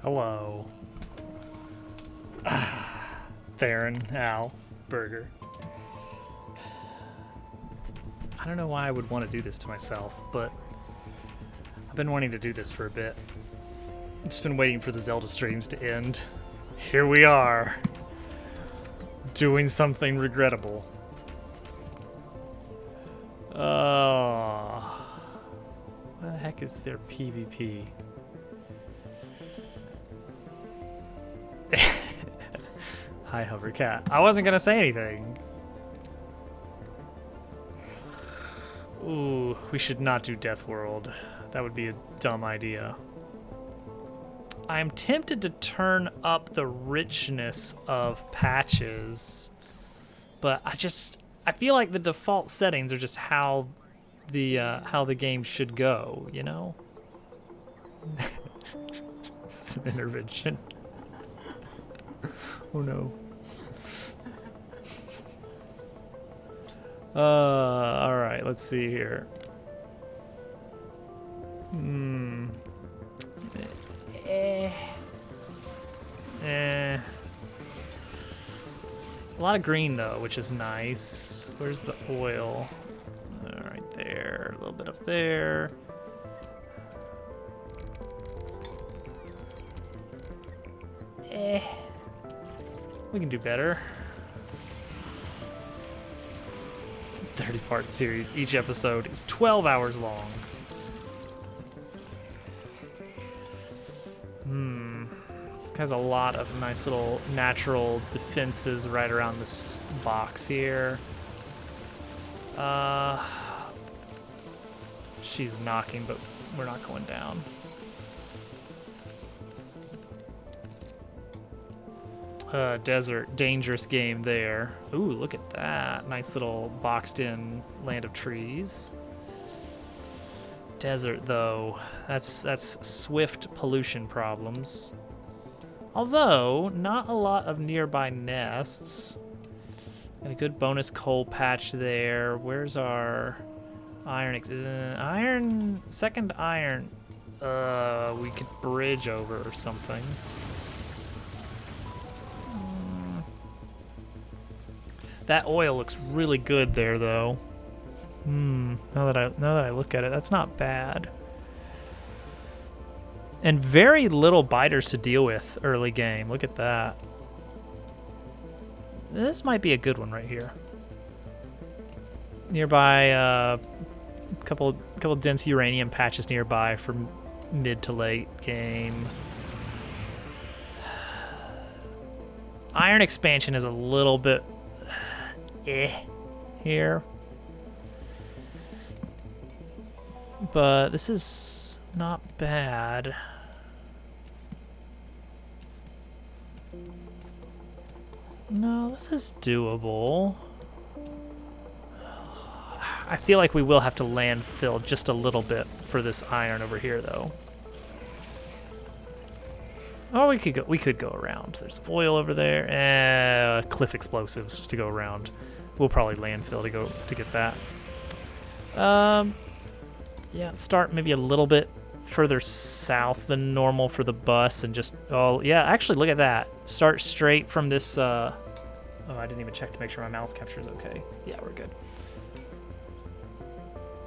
Hello. Theron, Al, Burger. I don't know why I would want to do this to myself, but I've been wanting to do this for a bit. I've just been waiting for the Zelda streams to end. Here we are, doing something regrettable. Oh, what the heck is their PvP? Hi, Hovercat. I wasn't gonna say anything. Ooh, we should not do Death World. That would be a dumb idea. I'm tempted to turn up the richness of patches, but I feel like the default settings are just how the game should go, you know? This is an intervention. Oh no. All right, let's see here. A lot of green though, which is nice. Where's the oil? Right there, a little bit up there. We can do better. 30-part series. Each episode is 12 hours long. This has a lot of nice little natural defenses right around this box here. She's knocking, but we're not going down. Desert, dangerous game there. Ooh, look at that. Nice little boxed in land of trees. Desert though, that's swift pollution problems. Although, not a lot of nearby nests. Got a good bonus coal patch there. Where's our iron? Second iron. We could bridge over or something. That oil looks really good there, though. Now that I look at it, that's not bad. And very little biters to deal with early game. Look at that. This might be a good one right here. Nearby, couple dense uranium patches nearby for mid to late game. Iron expansion is a little bit here, but this is not bad. No, this is doable. I feel like we will have to landfill just a little bit for this iron over here, though. Oh, we could go around. There's oil over there. Cliff explosives to go around. We'll probably landfill to get that. Yeah, start maybe a little bit further south than normal for the bus and just actually look at that. Start straight from this oh, I didn't even check to make sure my mouse capture is okay. Yeah, we're good.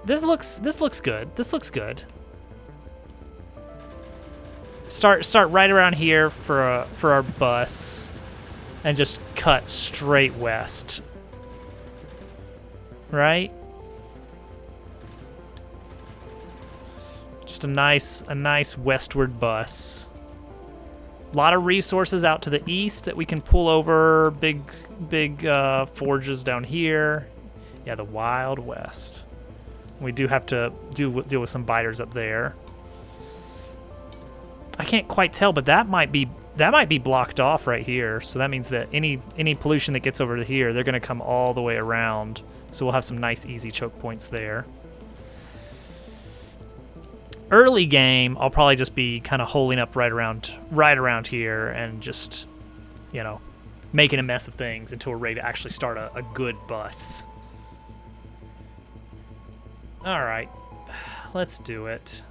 This looks good. This looks good. Start right around here for our bus and just cut straight west. Right? Just a nice westward bus. A lot of resources out to the east that we can pull over. Big forges down here. Yeah, the Wild West. We do have to deal with some biters up there. I can't quite tell, but that might be blocked off right here. So that means that any pollution that gets over to here, they're gonna come all the way around. So we'll have some nice easy choke points there. Early game, I'll probably just be kind of holding up right around here and just, you know, making a mess of things until we're ready to actually start a good bus. All right, let's do it.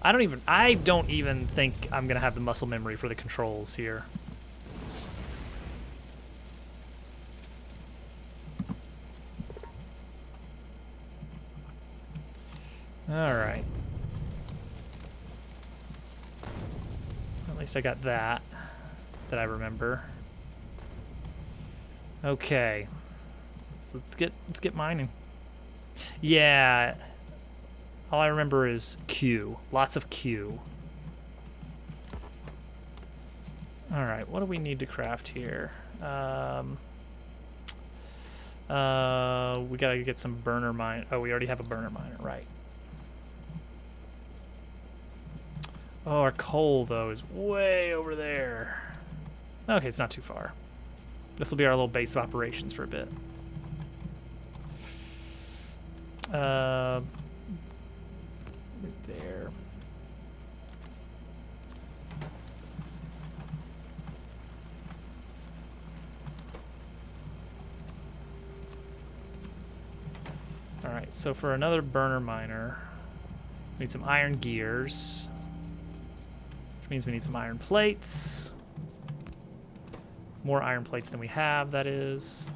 I don't even think I'm gonna have the muscle memory for the controls here. All right. At least I got that I remember. Okay. Let's get mining. Yeah. All I remember is Q. Lots of Q. All right, what do we need to craft here? We gotta get some burner mine. Oh, we already have a burner miner, right? Oh, our coal though is way over there. Okay, it's not too far. This will be our little base of operations for a bit. Right there. All right, so for another burner miner, we need some iron gears, which means we need some iron plates. More iron plates than we have, that is.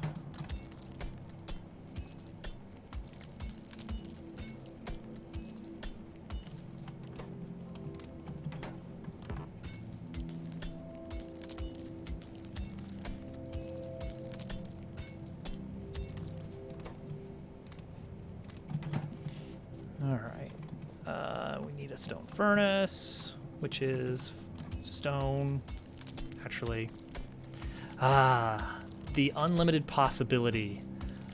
All right, we need a stone furnace, which is stone, naturally. Ah, the unlimited possibility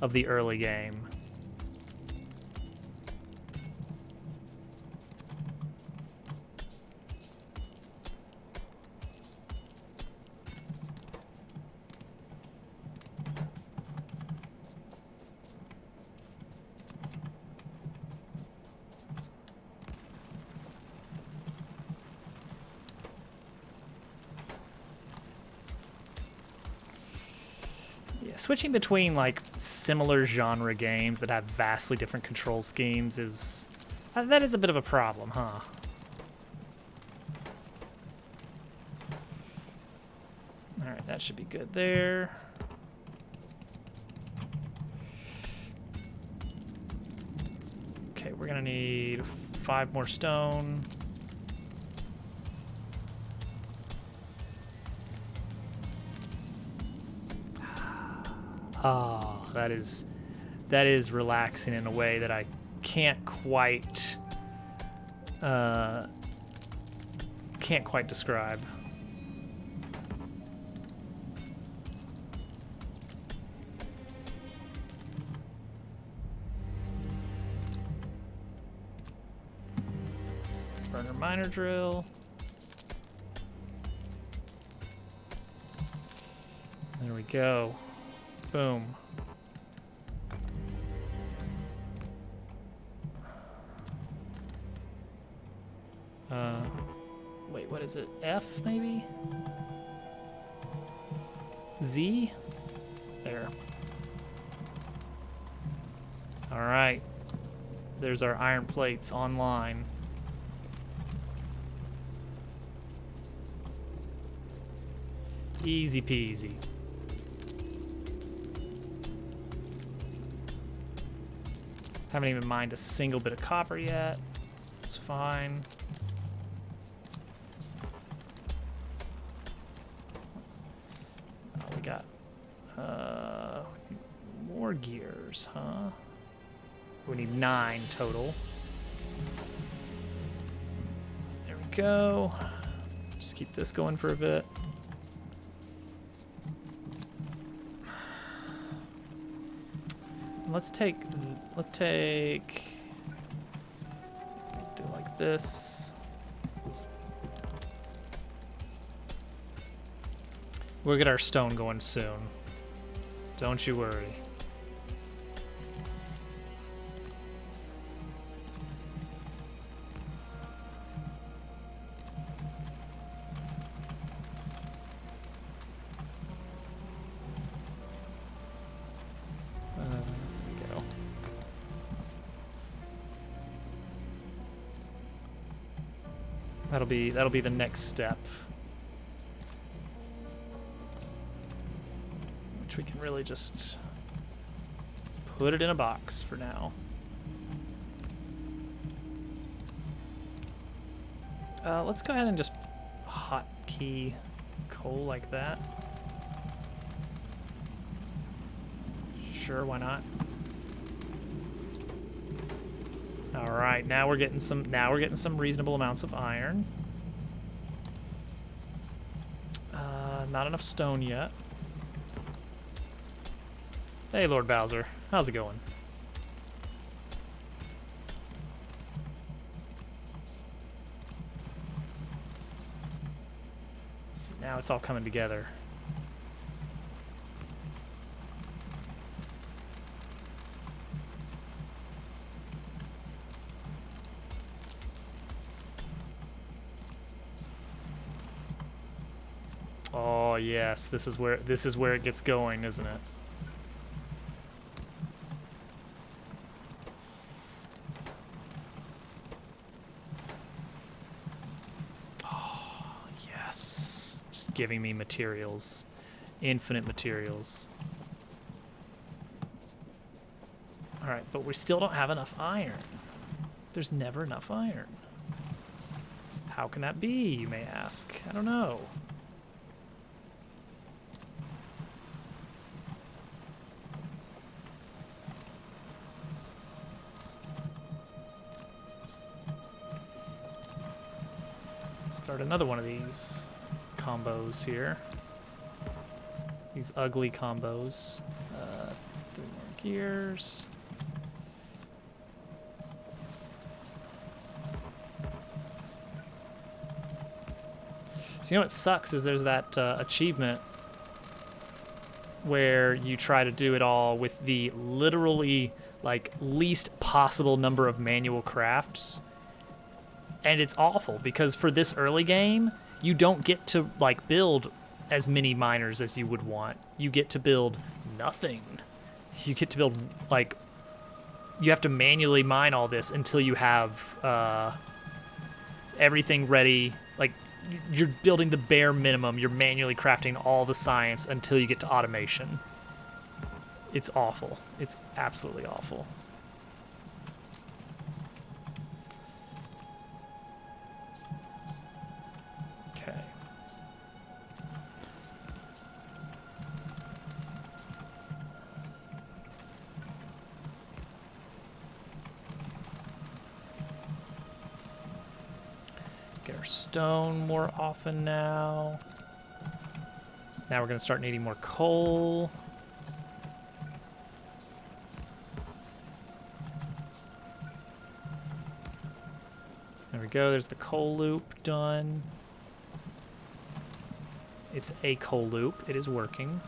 of the early game. Switching between like similar genre games that have vastly different control schemes is that is a bit of a problem, huh? All right, that should be good there. Okay, we're gonna need 5 more stone. Oh, that is relaxing in a way that I can't quite describe. Burner miner drill. There we go. Boom. Wait, what is it? F, maybe? Z? There. All right. There's our iron plates online. Easy peasy. Haven't even mined a single bit of copper yet. It's fine. Oh, we got more gears, huh? We need 9 total. There we go. Just keep this going for a bit. Let's do like this. We'll get our stone going soon. Don't you worry. That'll be the next step. Which we can really just put it in a box for now. Let's go ahead and just hotkey coal like that. Sure, why not? All right, now we're getting some reasonable amounts of iron. Not enough stone yet. Hey, Lord Bowser, how's it going? See, now it's all coming together. Oh yes, this is where it gets going, isn't it? Oh yes, just giving me materials, infinite materials. All right, but we still don't have enough iron. There's never enough iron. How can that be, you may ask? I don't know. Start another one of these combos here. These ugly combos. 3 more gears. So you know what sucks is there's that achievement where you try to do it all with the literally like least possible number of manual crafts. And it's awful because for this early game, you don't get to like build as many miners as you would want. You get to build nothing. You get to build like, you have to manually mine all this until you have everything ready. Like you're building the bare minimum. You're manually crafting all the science until you get to automation. It's awful. It's absolutely awful. Get our stone more often now. Now we're going to start needing more coal. There we go. There's the coal loop done. It's a coal loop. It is working.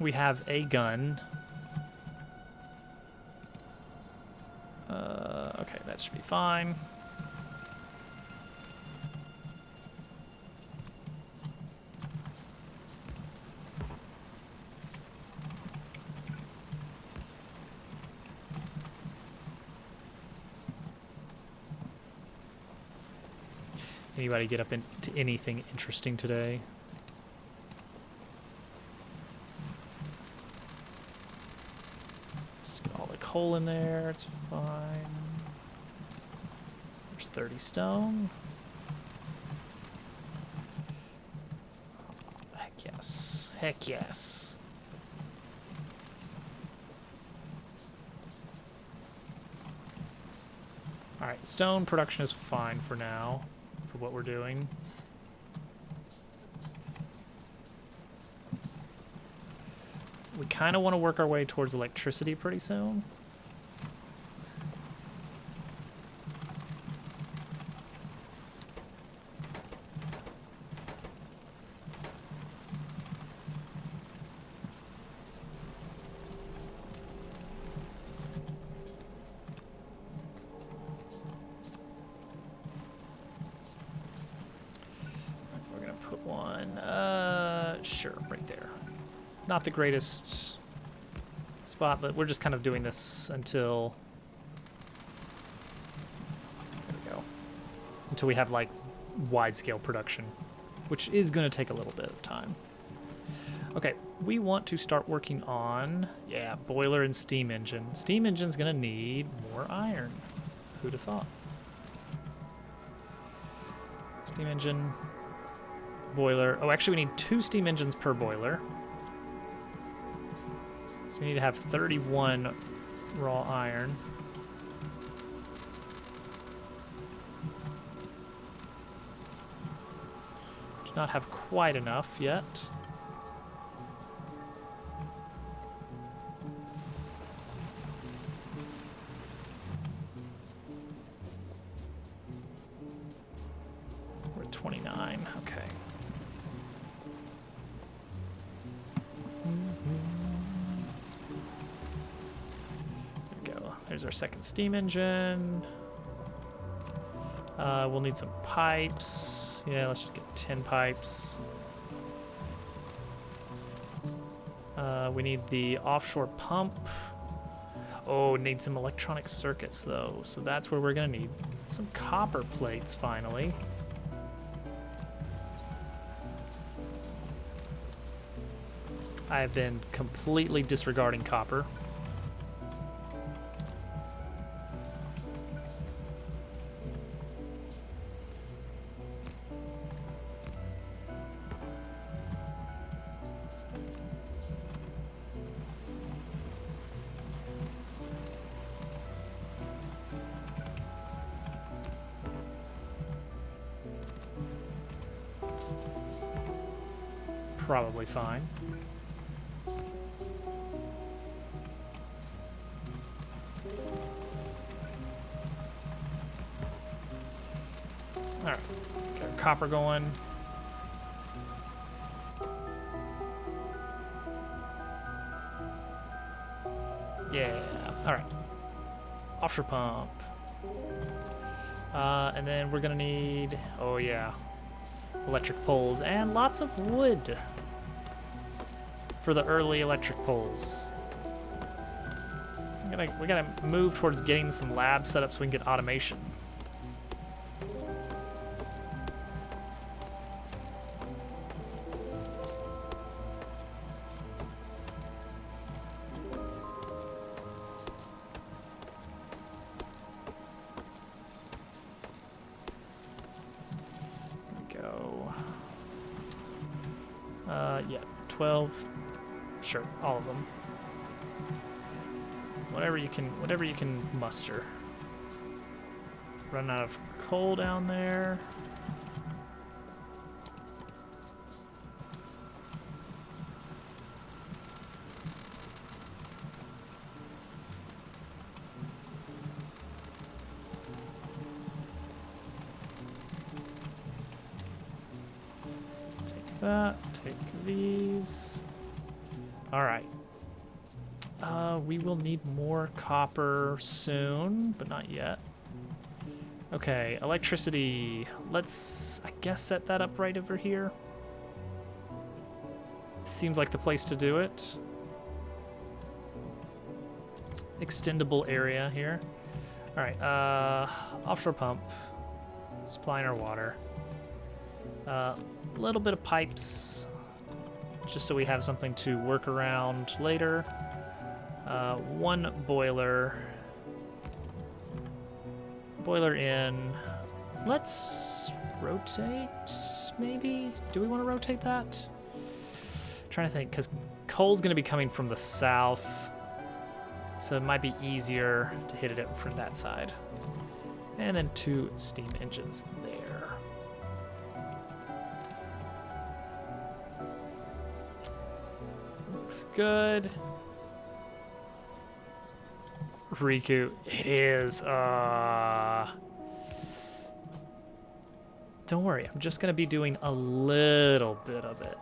We have a gun. Okay, that should be fine. Anybody get up into anything interesting today? Just get all the coal in there, it's fine. There's 30 stone. Oh, heck yes. Heck yes. Alright, stone production is fine for now, for what we're doing. We kind of want to work our way towards electricity pretty soon. Not the greatest spot, but we're just kind of doing this until until we have like wide-scale production, which is going to take a little bit of time. Okay, we want to start working on, yeah, boiler and steam engine. Steam engine's going to need more iron. Who'd have thought? Steam engine, boiler. Oh, actually, we need 2 steam engines per boiler. So we need to have 31 raw iron. Do not have quite enough yet. We're at 29, okay. There we go. There's our second steam engine. We'll need some pipes. Yeah, let's just get 10 pipes. We need the offshore pump. Oh, need some electronic circuits though. So that's where we're gonna need some copper plates finally. I've been completely disregarding copper. Probably fine. Alright, got our copper going. Yeah, alright. Offshore pump. And then we're gonna need, oh yeah, electric poles and lots of wood for the early electric poles. We gotta move towards getting some labs set up so we can get automation. Yeah, 12. Sure, all of them. Whatever you can muster. Run out of coal down there. Take that, take these. All right. We will need more copper soon, but not yet. Okay, electricity. Let's, I guess, set that up right over here. Seems like the place to do it. Extendable area here. All right, offshore pump. Supplying our water. A little bit of pipes, just so we have something to work around later. One boiler. Boiler in. Let's rotate, maybe? Do we want to rotate that? Trying to think, because coal's going to be coming from the south, so it might be easier to hit it up from that side. And then 2 steam engines there. Looks good. Riku, it is. Don't worry, I'm just gonna be doing a little bit of it.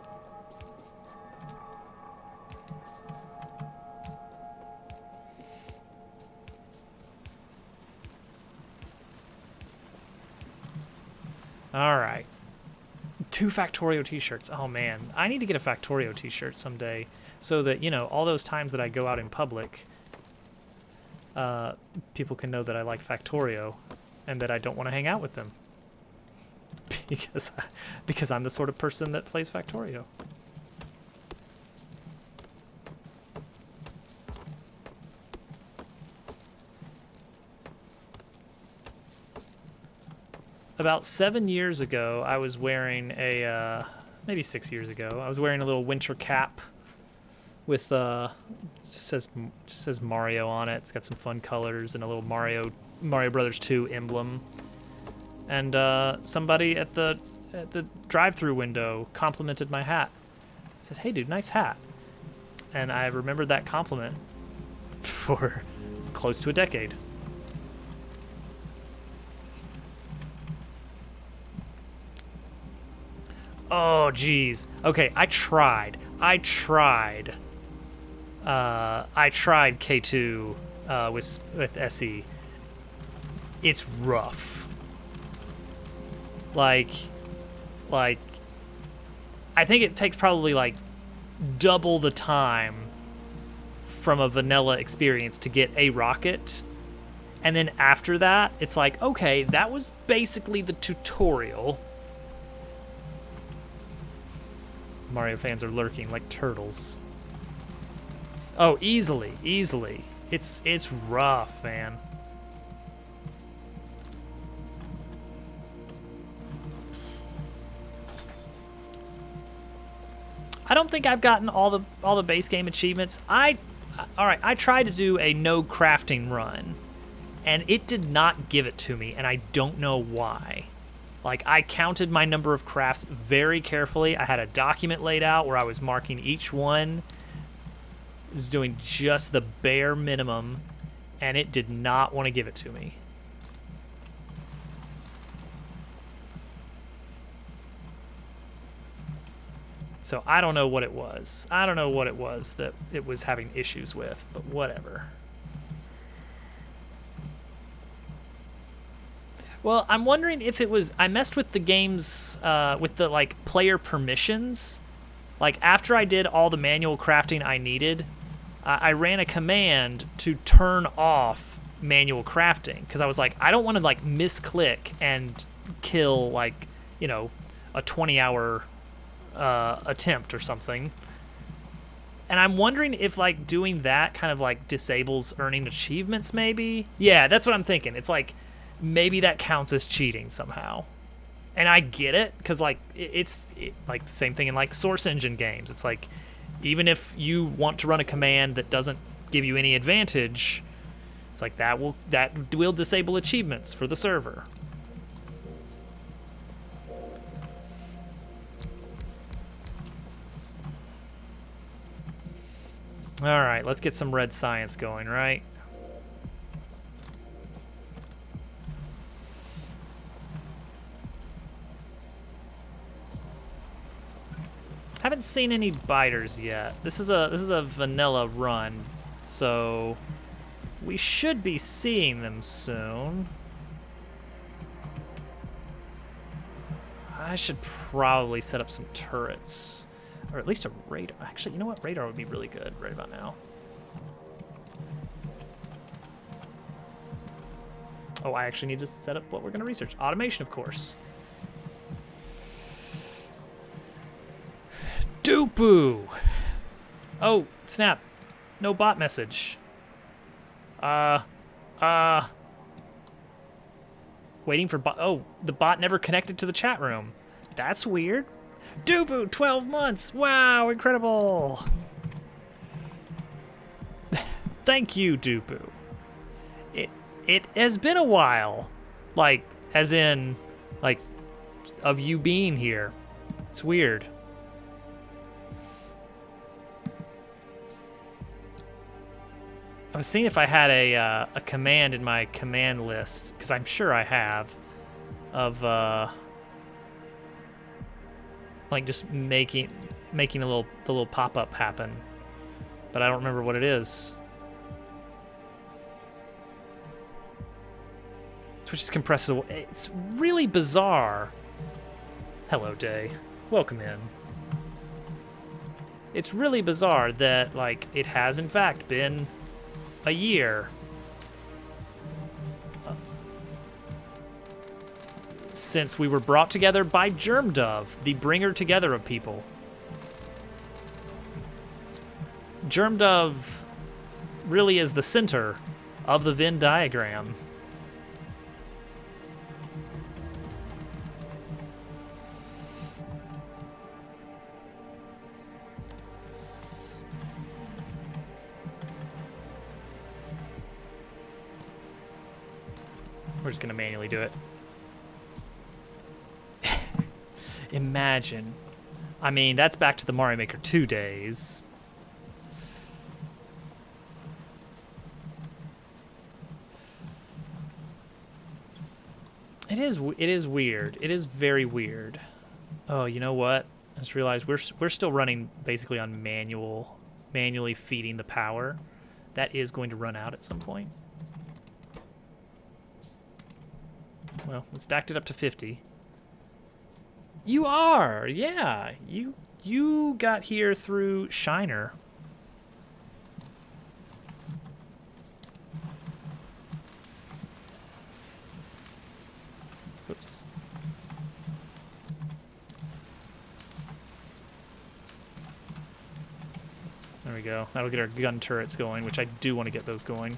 All right. 2 Factorio t-shirts. Oh man, I need to get a Factorio t-shirt someday so that, you know, all those times that I go out in public, people can know that I like Factorio and that I don't want to hang out with them. because I'm the sort of person that plays Factorio. About 7 years ago, I was wearing maybe 6 years ago, I was wearing a little winter cap with just says Mario on it. It's got some fun colors and a little Mario Brothers 2 emblem. And somebody at the drive-through window complimented my hat. I said, "Hey, dude, nice hat." And I remembered that compliment for close to a decade. Oh, geez. Okay, I tried K2 with SE. It's rough. Like, I think it takes probably like double the time from a vanilla experience to get a rocket. And then after that, it's like, okay, that was basically the tutorial. Mario fans are lurking like turtles. Oh, easily. It's rough, man. I don't think I've gotten all the base game achievements. All right, I tried to do a no crafting run, and it did not give it to me, and I don't know why. Like, I counted my number of crafts very carefully. I had a document laid out where I was marking each one. I was doing just the bare minimum, and it did not want to give it to me. So I don't know what it was. I don't know what it was that it was having issues with, but whatever. Well, I'm wondering if it was, I messed with the game's, with the, like, player permissions. Like, after I did all the manual crafting I needed, I ran a command to turn off manual crafting. Because I was like, I don't want to, like, misclick and kill, like, you know, a 20-hour attempt or something. And I'm wondering if, like, doing that kind of, like, disables earning achievements, maybe? Yeah, that's what I'm thinking. It's like, maybe that counts as cheating somehow. And I get it, because, like, it's like the same thing in, like, Source Engine games. It's like, even if you want to run a command that doesn't give you any advantage, it's like that will disable achievements for the server. All right, let's get some red science going, right? Haven't seen any biters yet. This is a vanilla run, so we should be seeing them soon. I should probably set up some turrets, or at least a radar. Actually, you know what? Radar would be really good right about now. Oh, I actually need to set up what we're gonna research. Automation, of course. Doopoo! Oh, snap. No bot message. Waiting for bot. Oh, the bot never connected to the chat room. That's weird. Doopoo, 12 months. Wow, incredible. Thank you, Doopoo. It has been a while. Like, as in, like, of you being here. It's weird. I was seeing if I had a command in my command list, because I'm sure I have, of like just making the little pop-up happen, but I don't remember what it is. Twitch is compressible. It's really bizarre. Hello, Day. Welcome in. It's really bizarre that, like, it has in fact been a year since we were brought together by Germ Dove, the bringer together of people. Germ Dove really is the center of the Venn diagram. We're just gonna manually do it. Imagine. I mean, that's back to the Mario Maker 2 days. It is weird. It is very weird. Oh, you know what? I just realized we're still running basically on manually feeding the power. That is going to run out at some point. Well, we stacked it up to 50. You are, yeah. You got here through Shiner. Oops. There we go. That'll get our gun turrets going, which I do want to get those going.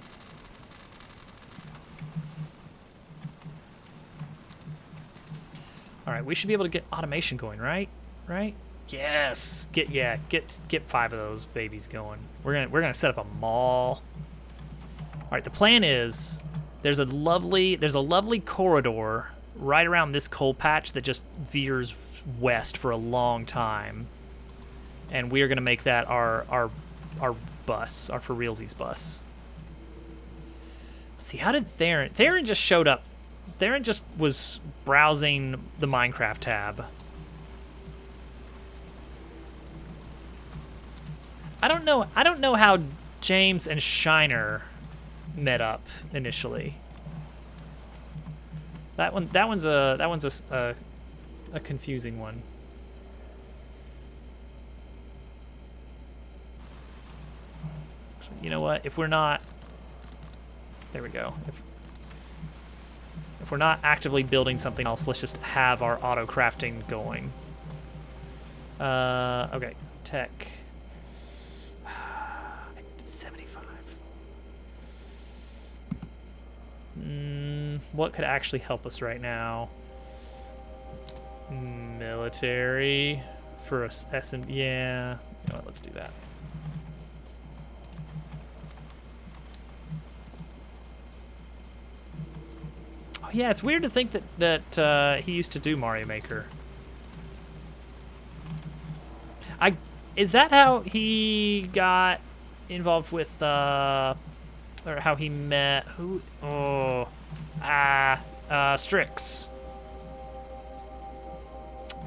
All right, we should be able to get automation going, right? Right? Yes. Get 5 of those babies going. We're gonna set up a mall. All right, the plan is there's a lovely corridor right around this coal patch that just veers west for a long time, and we are gonna make that our bus, our for realsies bus. Let's see, how did Theron just showed up? Theron just was browsing the Minecraft tab. I don't know how James and Shiner met up initially. That one's a confusing one. You know what? If we're not, there we go. If we're not actively building something else, let's just have our auto crafting going. Okay, tech. 75. What could actually help us right now? Military for us. Yeah. You know what, let's do that. Oh, yeah, it's weird to think that he used to do Mario Maker. Is that how he got involved with, or how he met, who? Oh, Strix.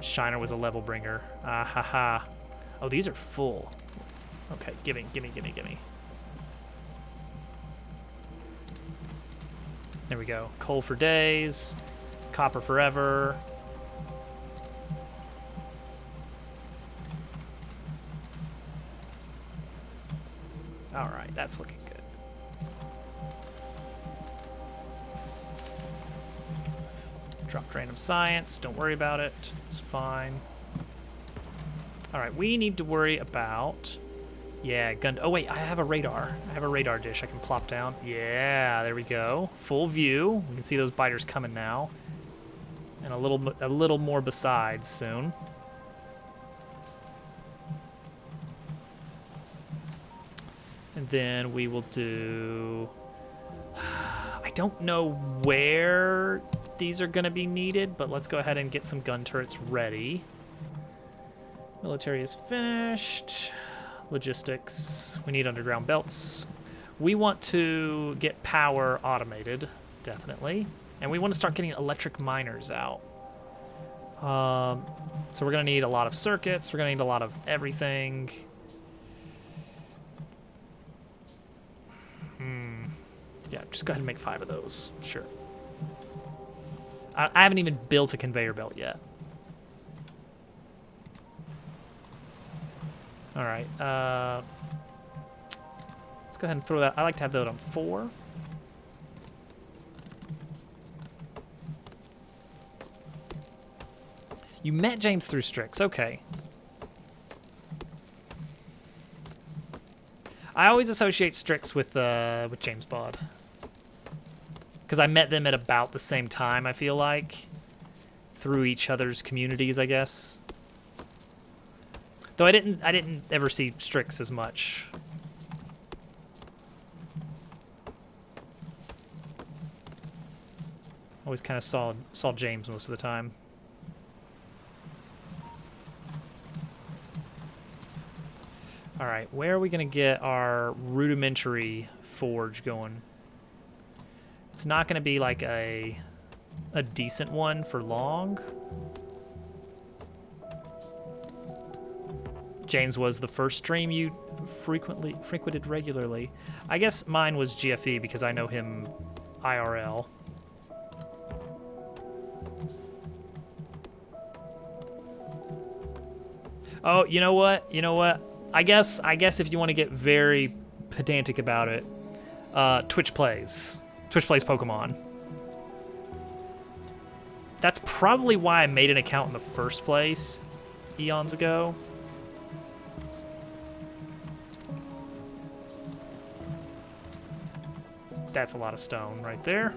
Shiner was a level bringer. Haha. Oh, these are full. Okay, gimme. There we go. Coal for days, copper forever. All right, that's looking good. Dropped random science. Don't worry about it. It's fine. All right, we need to worry about... Yeah, gun... Oh, wait, I have a radar. I have a radar dish I can plop down. Yeah, there we go. Full view. We can see those biters coming now. And a little more besides soon. And then we will do... I don't know where these are going to be needed, but let's go ahead and get some gun turrets ready. Military is finished. Logistics. We need underground belts. We want to get power automated, definitely. And we want to start getting electric miners out. So we're going to need a lot of circuits. We're going to need a lot of everything. Yeah, just go ahead and make 5 of those. Sure. I haven't even built a conveyor belt yet. All right. Let's go ahead and throw that. I like to have that on 4. You met James through Strix. Okay. I always associate Strix with James Bod. Because I met them at about the same time, I feel like. Through each other's communities, I guess. Though I didn't ever see Strix as much. Always kind of saw James most of the time. All right, where are we gonna get our rudimentary forge going? It's not gonna be like a decent one for long. James was the first stream you frequented regularly. I guess mine was GFE because I know him IRL. Oh, you know what? You know what? I guess if you want to get very pedantic about it, Twitch plays Pokemon. That's probably why I made an account in the first place eons ago. That's a lot of stone right there.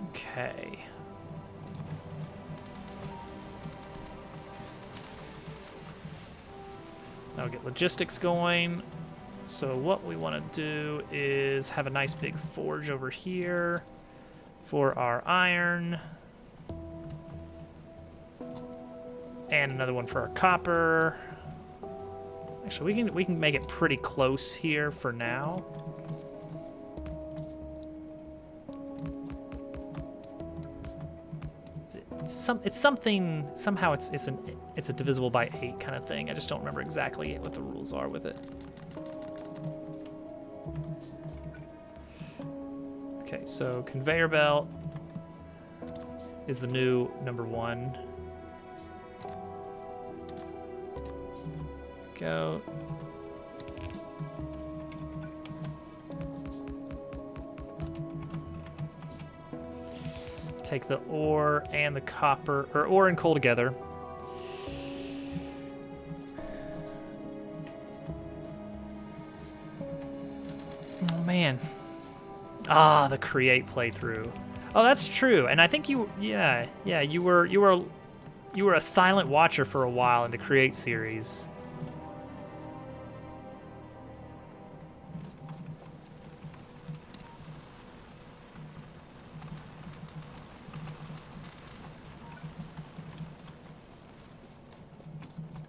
Okay. Now get logistics going. So what we want to do is have a nice big forge over here for our iron. And another one for our copper. Actually, we can make it pretty close here for now. It's something, somehow it's a divisible by 8 kind of thing. I just don't remember exactly what the rules are with it. Okay, so conveyor belt is the new #1. Go. Take the ore and the copper, or ore and coal together. Oh man. Ah, the create playthrough. Oh, that's true. And I think you were a silent watcher for a while in the create series.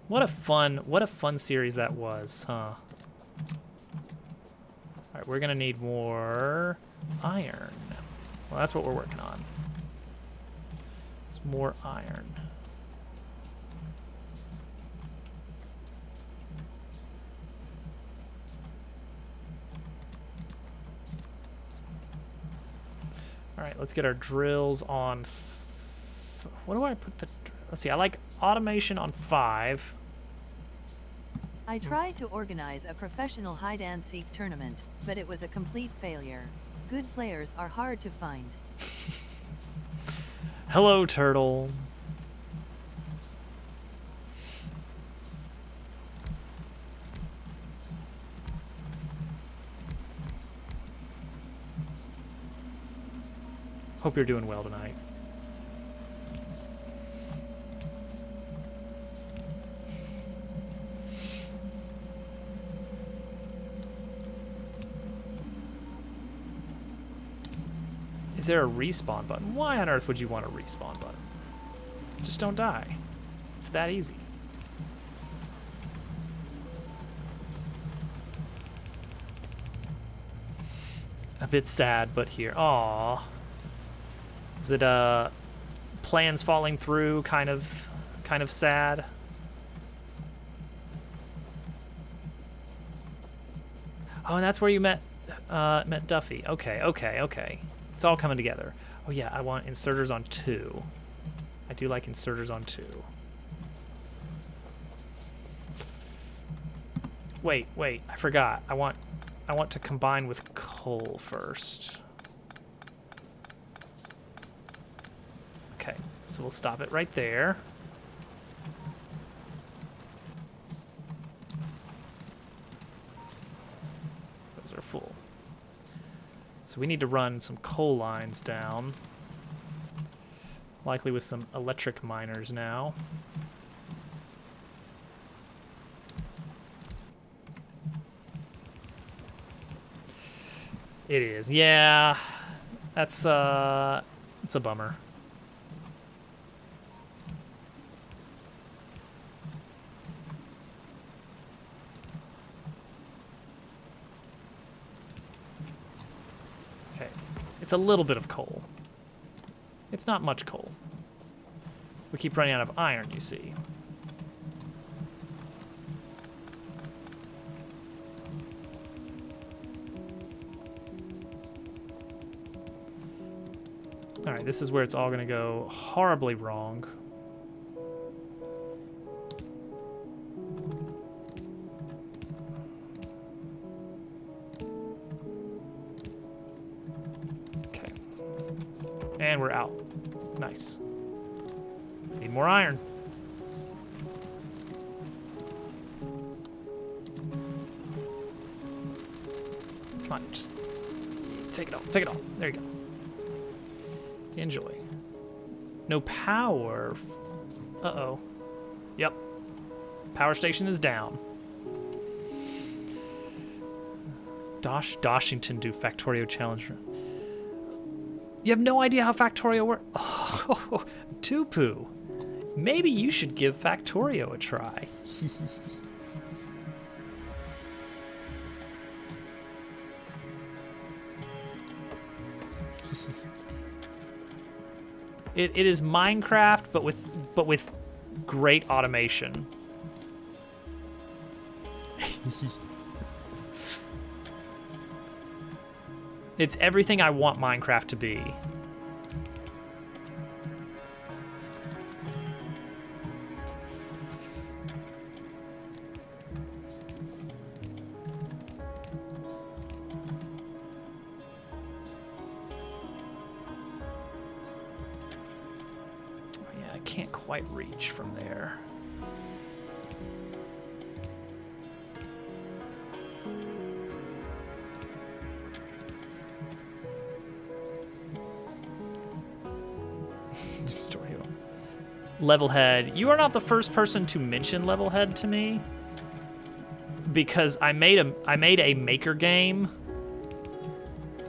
What a fun series that was, huh? All right, we're gonna need more iron. Well, that's what we're working on. It's more iron. All right, let's get our drills on. What do I put the? Let's see. I like automation on 5. I tried to organize a professional hide-and-seek tournament, but it was a complete failure. Good players are hard to find. Hello, turtle. Hope you're doing well tonight. Is there a respawn button? Why on earth would you want a respawn button? Just don't die. It's that easy. A bit sad, but here. Aww. Is it plans falling through kind of sad? Oh, and that's where you met Duffy. Okay. It's all coming together. Oh yeah, I want inserters on 2. I do like inserters on 2. wait, I forgot. I want to combine with coal first. Okay, so we'll stop it right there. Those are full. So we need to run some coal lines down. Likely with some electric miners now. It is, yeah. That's it's a bummer. Okay, it's a little bit of coal. It's not much coal. We keep running out of iron, you see. All right, this is where it's all gonna go horribly wrong. Okay. And we're out. Nice. Need more iron. Come on, just take it all. Take it all. There you go. Enjoy. No power. Uh-oh. Yep. Power station is down. Doshington do Factorio challenge. You have no idea how Factorio works. Oh, Tupu. Maybe you should give Factorio a try. It is Minecraft, but with great automation. It's everything I want Minecraft to be. Can't quite reach from there. Levelhead. You are not the first person to mention Levelhead to me, because I made a maker game,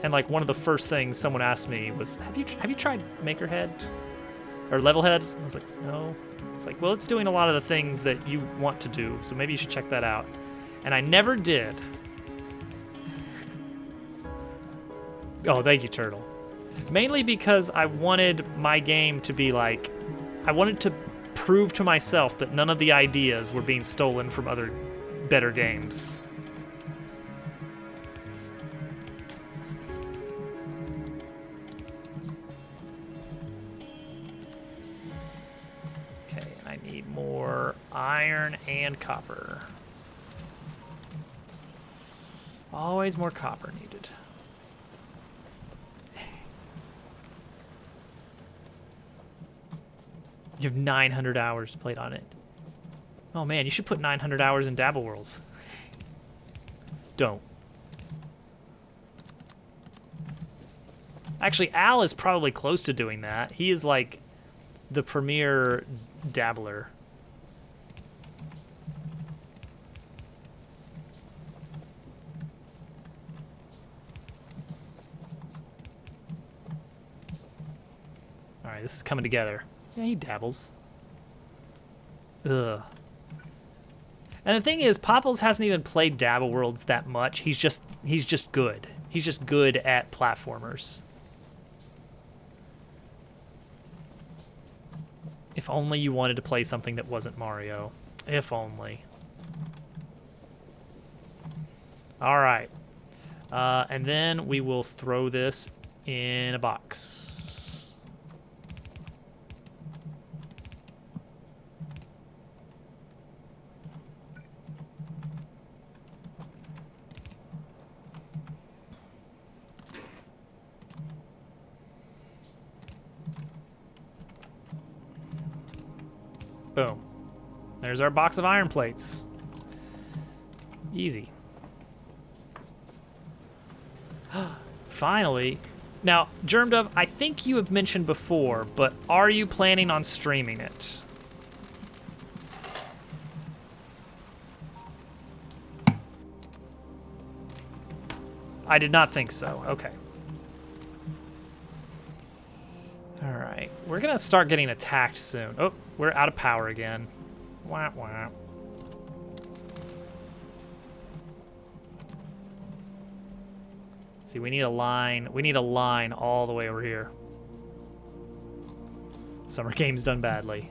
and like one of the first things someone asked me was, have you tried Makerhead? Or Levelhead? I was like, no. It's like, well, it's doing a lot of the things that you want to do, so maybe you should check that out. And I never did. Oh, thank you, Turtle. Mainly because I wanted my game to be like, I wanted to prove to myself that none of the ideas were being stolen from other better games. Iron and copper. Always more copper needed. You have 900 hours played on it. Oh man, you should put 900 hours in Dabble Worlds. Don't. Actually, Al is probably close to doing that. He is like the premier dabbler. Alright, this is coming together. Yeah, he dabbles. Ugh. And the thing is, Popples hasn't even played Dabble Worlds that much. He's just good. He's just good at platformers. If only you wanted to play something that wasn't Mario. If only. Alright. And then we will throw this in a box. Boom. There's our box of iron plates. Easy. Finally. Now, Germdove, I think you have mentioned before, but are you planning on streaming it? I did not think so. Okay. All right. We're going to start getting attacked soon. Oh, we're out of power again. Wah, wah. See, we need a line. We need a line all the way over here. Summer game's done badly.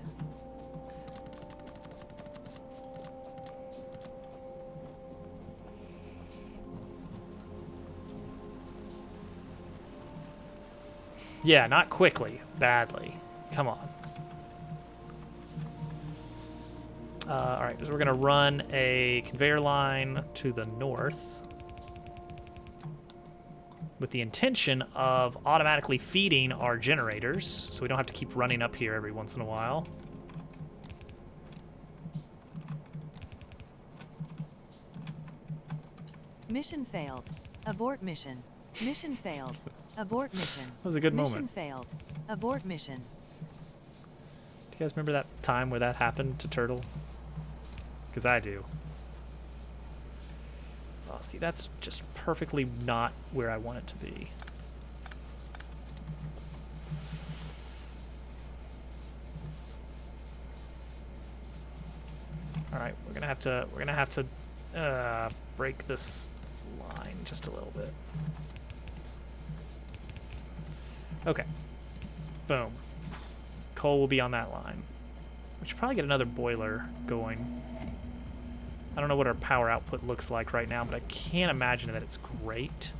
Yeah, not quickly. Badly. Come on. All right, so we're going to run a conveyor line to the north with the intention of automatically feeding our generators, so we don't have to keep running up here every once in a while. Mission failed. Abort mission. Mission failed. Abort mission. That was a good Mission moment. failed. Abort mission. Do you guys remember that time where that happened to Turtle? Because I do. Oh, see, that's just perfectly not where I want it to be. All right, we're gonna have to break this line just a little bit. Okay. Boom. Coal will be on that line. We should probably get another boiler going. I don't know what our power output looks like right now, but I can't imagine that it's great.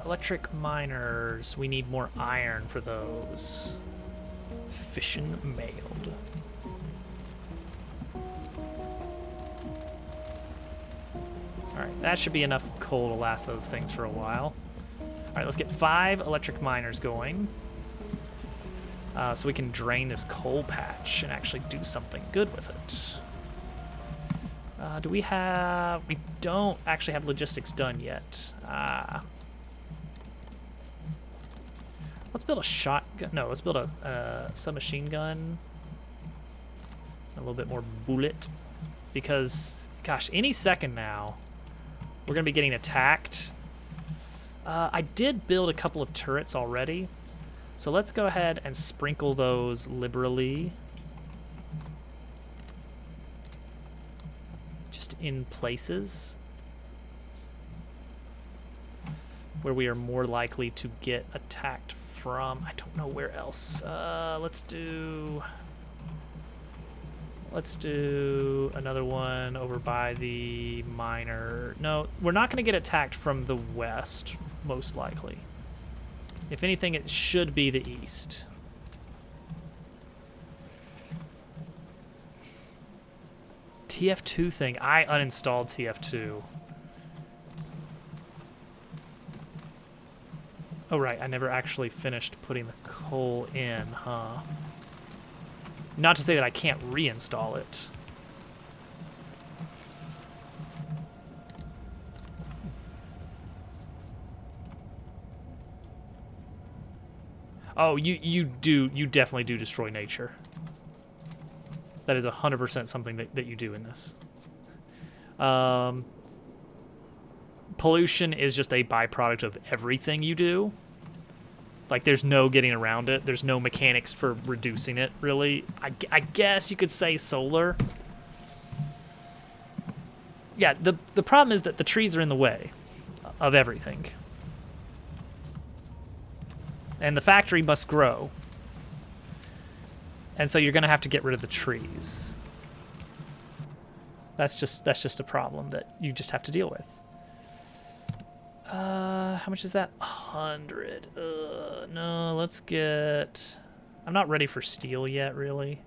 Electric miners. We need more iron for those. Fission mailed. Alright, that should be enough coal to last those things for a while. Alright, let's get 5 electric miners going. So we can drain this coal patch and actually do something good with it. Do we have... We don't actually have logistics done yet. Let's build a shotgun. No, let's build a submachine gun. A little bit more bullet. Because, gosh, any second now, we're going to be getting attacked. I did build a couple of turrets already. So let's go ahead and sprinkle those liberally. Just in places where we are more likely to get attacked from. I don't know where else. Let's do another one over by the miner. No, we're not going to get attacked from the west, most likely. If anything, it should be the east. TF2 thing. I uninstalled TF2. Oh, right. I never actually finished putting the coal in, huh? Not to say that I can't reinstall it. Oh, you definitely do destroy nature. That is 100% something that you do in this. Pollution is just a byproduct of everything you do. Like, there's no getting around it. There's no mechanics for reducing it, really. I guess you could say solar. Yeah, the problem is that the trees are in the way of everything. And the factory must grow. And so you're going to have to get rid of the trees. That's just a problem that you just have to deal with. How much is that? 100. No, let's get... I'm not ready for steel yet, really.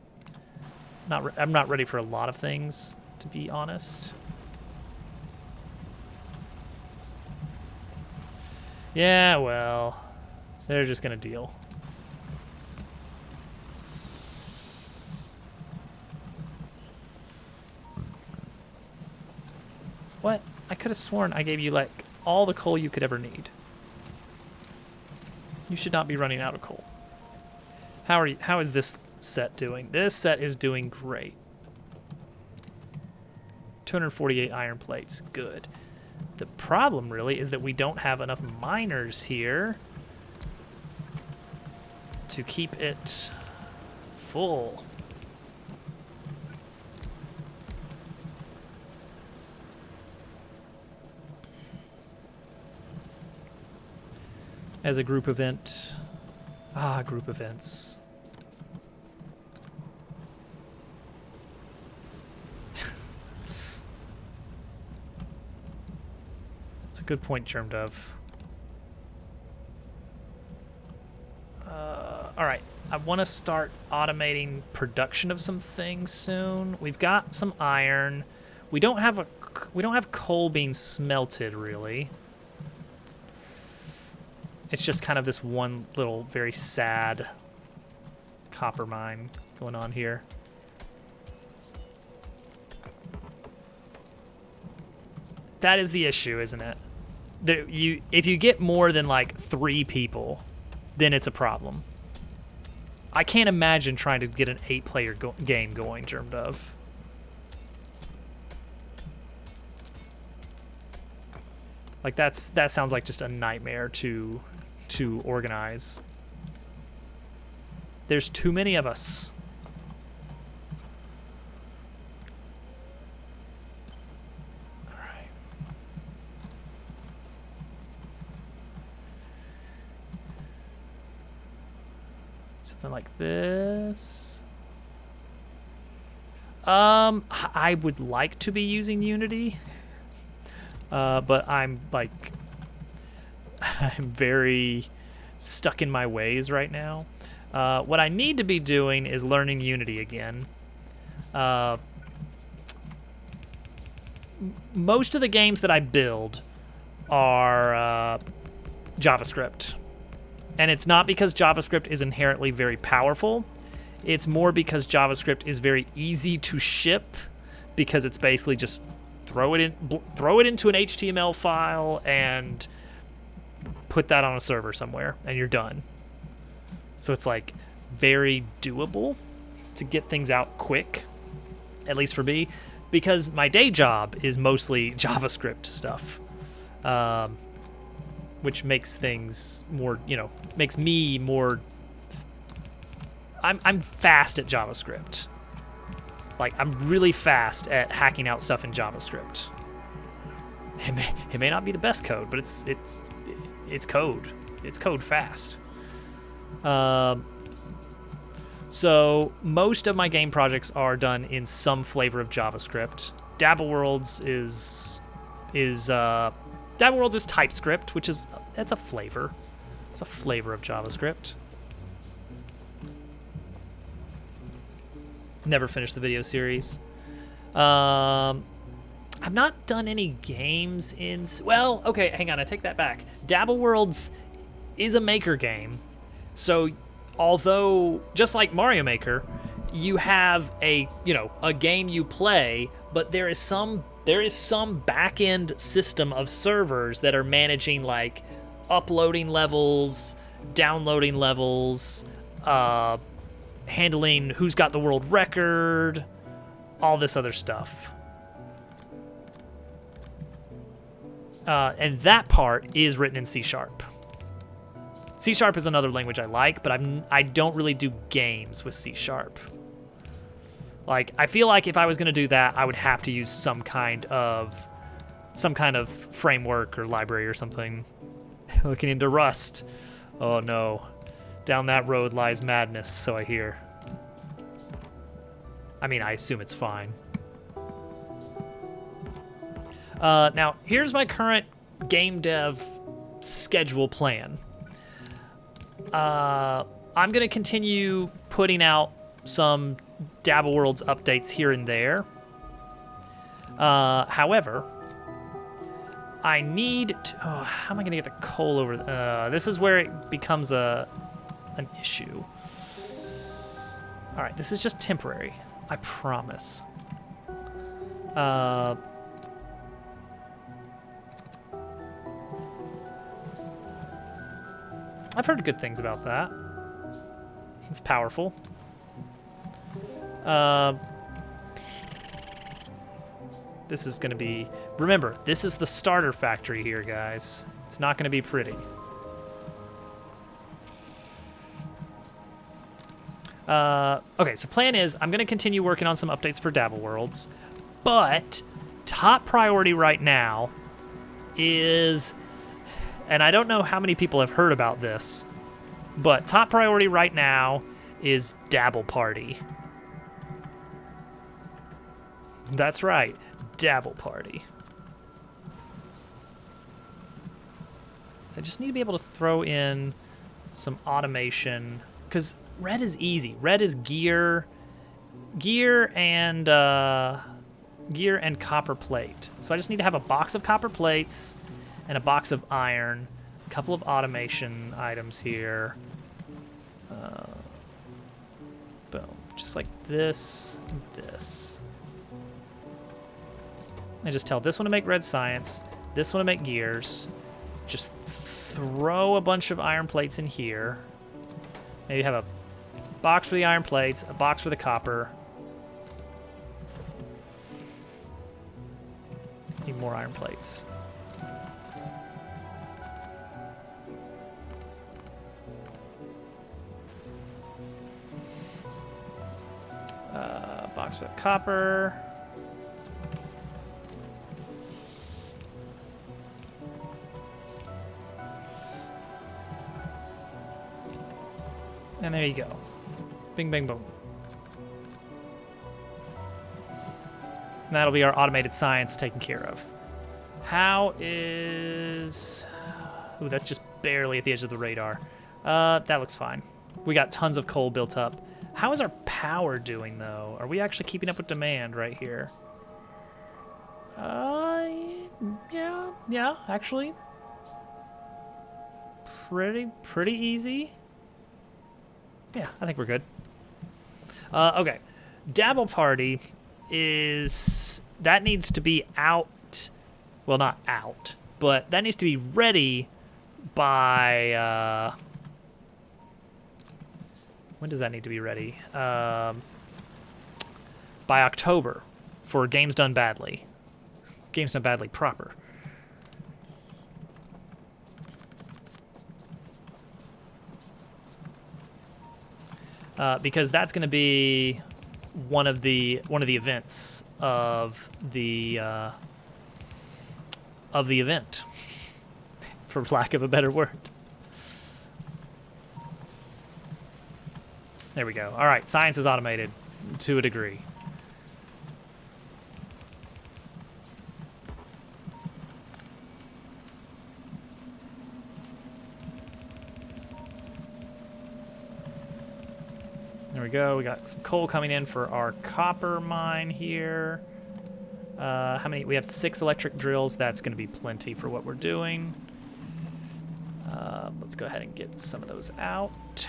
I'm not ready for a lot of things, to be honest. Yeah, well, they're just gonna deal. What? I could have sworn I gave you, like, all the coal you could ever need. You should not be running out of coal. How is this set doing? This set is doing great. 248 iron plates. Good. The problem, really, is that we don't have enough miners here to keep it full. As a group event. Ah, group events. It's a good point, Germ Dove. All right, I want to start automating production of some things soon. We've got some iron. We don't have coal being smelted, really. It's just kind of this one little very sad copper mine going on here. That is the issue, isn't it? If you get more than like 3 people, then it's a problem. I can't imagine trying to get an 8-player game going, Germ Dove. Like that sounds like just a nightmare to organize. There's too many of us. All right. Something like this. I would like to be using Unity. But I'm very stuck in my ways right now. What I need to be doing is learning Unity again. Most of the games that I build are JavaScript. And it's not because JavaScript is inherently very powerful. It's more because JavaScript is very easy to ship because it's basically just throw it into an HTML file and put that on a server somewhere and you're done. So it's like very doable to get things out quick, at least for me, because my day job is mostly JavaScript stuff, which makes things more, makes me more. I'm fast at JavaScript. Like, I'm really fast at hacking out stuff in JavaScript. It may not be the best code, but it's code. It's code fast. So most of my game projects are done in some flavor of JavaScript. Dabble Worlds is TypeScript, which is that's a flavor. It's a flavor of JavaScript. Never finished the video series. I've not done any games in... Well, okay, hang on, I take that back. Dabble Worlds is a maker game. So, although, just like Mario Maker, you have a game you play, but there is some back-end system of servers that are managing, like, uploading levels, downloading levels, handling who's got the world record, all this other stuff. And that part is written in C#. C# is another language I like, but I don't really do games with C#. Like, I feel like if I was going to do that, I would have to use some kind of framework or library or something. Looking into Rust. Oh no. Down that road lies madness, so I hear. I mean, I assume it's fine. Now, here's my current game dev schedule plan. I'm going to continue putting out some Dabble Worlds updates here and there. However, I need to, oh, how am I going to get the coal over? This is where it becomes an issue. All right, this is just temporary. I promise. I've heard good things about that. It's powerful. This is going to be... Remember, this is the starter factory here, guys. It's not going to be pretty. Okay, so plan is I'm going to continue working on some updates for Dabble Worlds, but top priority right now is... And I don't know how many people have heard about this, but top priority right now is Dabble Party. That's right, Dabble Party. So I just need to be able to throw in some automation, because red is easy. Red is gear and copper plate. So I just need to have a box of copper plates and a box of iron, a couple of automation items here. Boom, just like this, this. I just tell this one to make red science, this one to make gears. Just throw a bunch of iron plates in here. Maybe have a box for the iron plates, a box for the copper. Need more iron plates. Box for the copper. And there you go. Bing, bang, boom. And that'll be our automated science taken care of. How is... Ooh, that's just barely at the edge of the radar. That looks fine. We got tons of coal built up. How is our power doing, though? Are we actually keeping up with demand right here? Yeah, actually. Pretty easy. Yeah, I think we're good. Okay. Dabble Party is... That needs to be out... Well, not out, but that needs to be ready by... When does that need to be ready? By October for Games Done Badly. Games Done Badly proper. Because that's going to be one of the events of the event, for lack of a better word. There we go. All right, science is automated to a degree. There we go. We got some coal coming in for our copper mine here. How many? We have 6 electric drills. That's going to be plenty for what we're doing. Let's go ahead and get some of those out.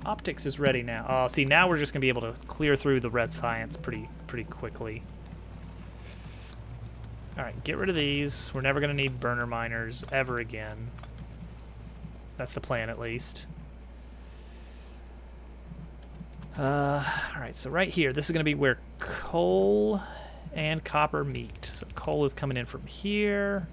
Optics is ready now. Oh, see, now we're just going to be able to clear through the red science pretty quickly. All right, get rid of these. We're never going to need burner miners ever again. That's the plan, at least. All right, so right here, this is going to be where coal and copper meet. So coal is coming in from here.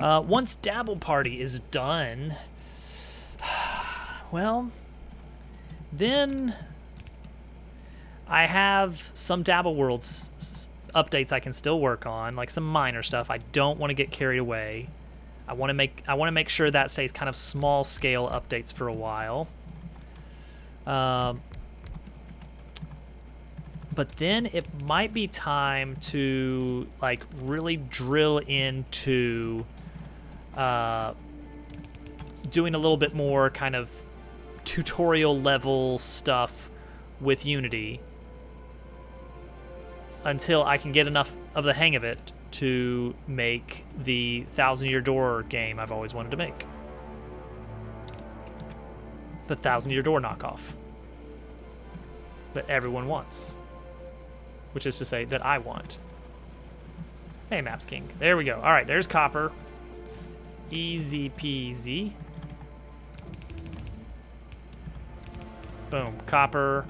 Once Dabble Party is done, well, then I have some Dabble Worlds updates I can still work on, like some minor stuff. I don't want to get carried away. I want to make sure that stays kind of small scale updates for a while. But then it might be time to like really drill into doing a little bit more kind of tutorial level stuff with Unity until I can get enough of the hang of it to make the 1,000-Year Door game I've always wanted to make. The 1,000-Year Door knockoff that everyone wants, which is to say that I want. Hey, Maps King. There we go. All right, there's copper. Easy peasy. Boom, copper.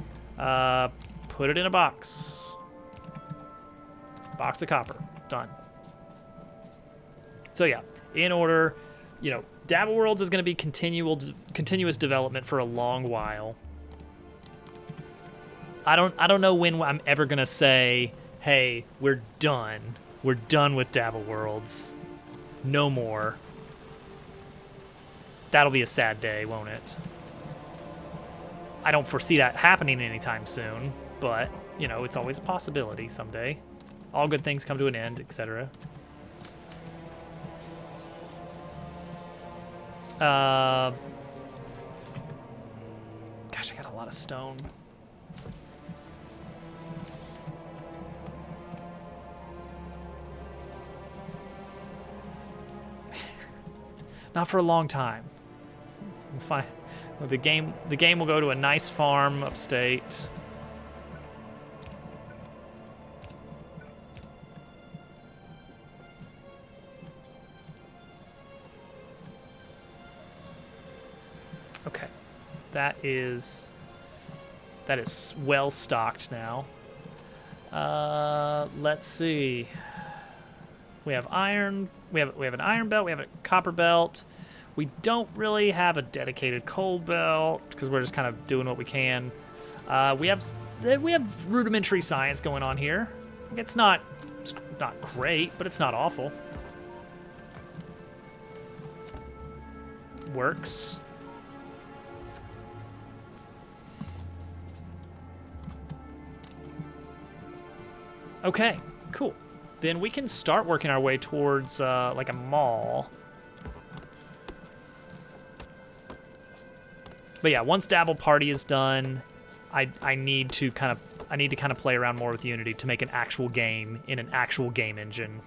Put it in a box. Box of copper. Done. So yeah, in order, you know, Dabble Worlds is going to be continuous development for a long while. I don't know when I'm ever going to say, hey, we're done. We're done with Dabble Worlds. No more. That'll be a sad day, won't it? I don't foresee that happening anytime soon, but, you know, it's always a possibility someday. All good things come to an end, etc. Gosh, I got a lot of stone. Not for a long time. We'll find, the game will go to a nice farm upstate. Okay, that is well stocked now. Let's see. We have iron. We have an iron belt. We have a copper belt. We don't really have a dedicated coal belt because we're just kind of doing what we can. We have rudimentary science going on here. It's not great, but it's not awful. Works. Okay, cool. Then we can start working our way towards like a mall. But yeah, once Dabble Party is done, I need to kind of play around more with Unity to make an actual game in an actual game engine.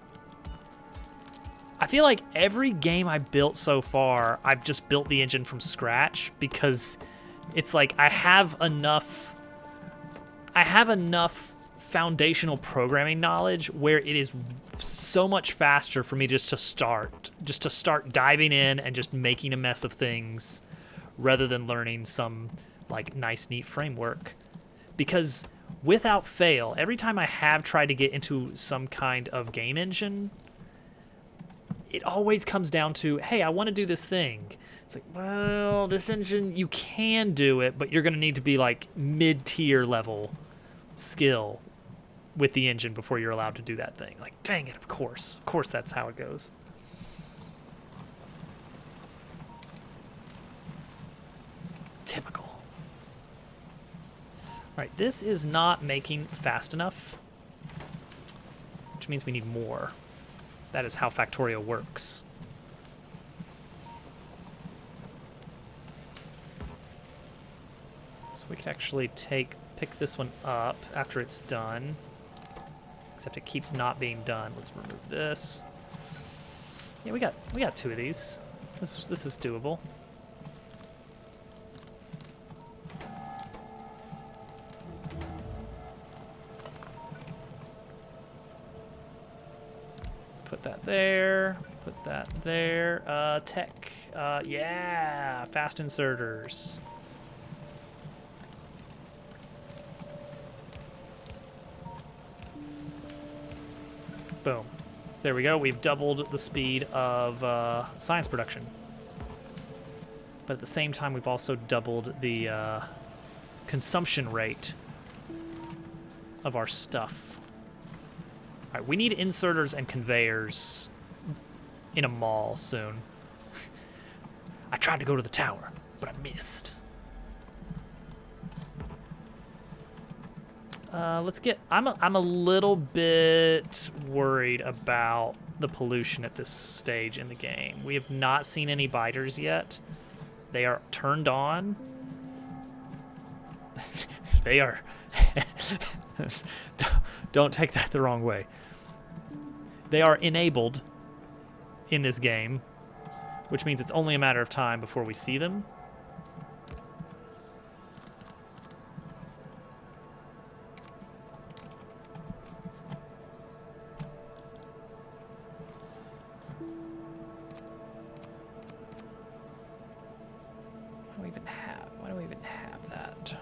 I feel like every game I built so far, I've just built the engine from scratch because it's like I have enough foundational programming knowledge where it is so much faster for me just to start diving in and just making a mess of things rather than learning some like nice neat framework. Because without fail, every time I have tried to get into some kind of game engine, it always comes down to, hey, I want to do this thing. It's like, well, this engine, you can do it, but you're going to need to be like mid-tier level skill with the engine before you're allowed to do that thing. Like, dang it, of course that's how it goes. Typical. All right, this is not making fast enough, which means we need more. That is how Factorio works. So we could actually pick this one up after it's done. Except it keeps not being done. Let's remove this. Yeah, we got two of these. This is doable. Put that there. Put that there. Tech. Yeah, fast inserters. Boom. There we go. We've doubled the speed of science production. But at the same time, we've also doubled the consumption rate of our stuff. All right, we need inserters and conveyors in a mall soon. I tried to go to the tower, but I missed. Let's get. I'm a little bit worried about the pollution at this stage in the game. We have not seen any biters yet. They are turned on. They are. Don't take that the wrong way. They are enabled in this game, which means it's only a matter of time before we see them. Why do we even have that?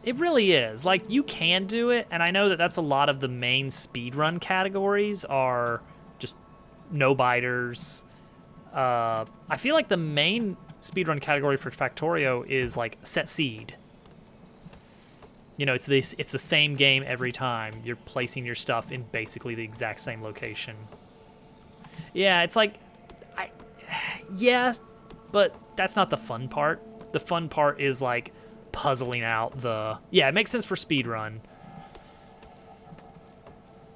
It really is. Like, you can do it, and I know that that's a lot of the main speedrun categories are just no biters. I feel like the main speedrun category for Factorio is like set seed. You know, it's the same game every time. You're placing your stuff in basically the exact same location. Yeah, it's like, yeah, but that's not the fun part. The fun part is like puzzling out it makes sense for speedrun.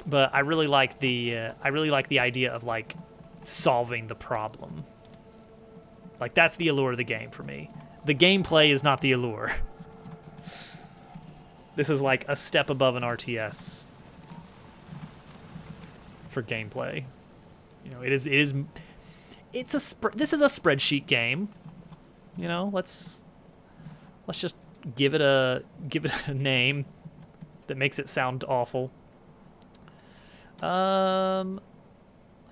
But I really like the idea of like solving the problem. Like, that's the allure of the game for me. The gameplay is not the allure. This is like a step above an RTS for gameplay. You know, this is a spreadsheet game. You know, let's just give it a name that makes it sound awful. Let's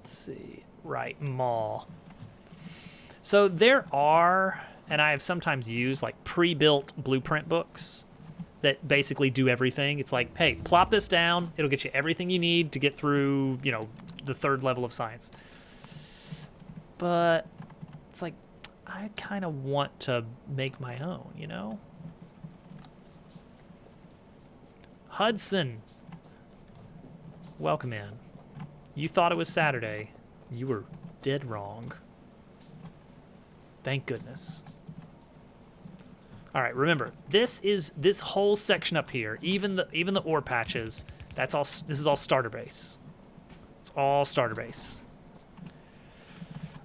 see. Right, mall. So there are, and I have sometimes used like pre-built blueprint books that basically do everything. It's like, hey, plop this down. It'll get you everything you need to get through, you know, the third level of science. But it's like, I kind of want to make my own, you know? Hudson. Welcome in. You thought it was Saturday. You were dead wrong. Thank goodness. All right, remember, this whole section up here, even the ore patches, that's all. This is all starter base. It's all starter base.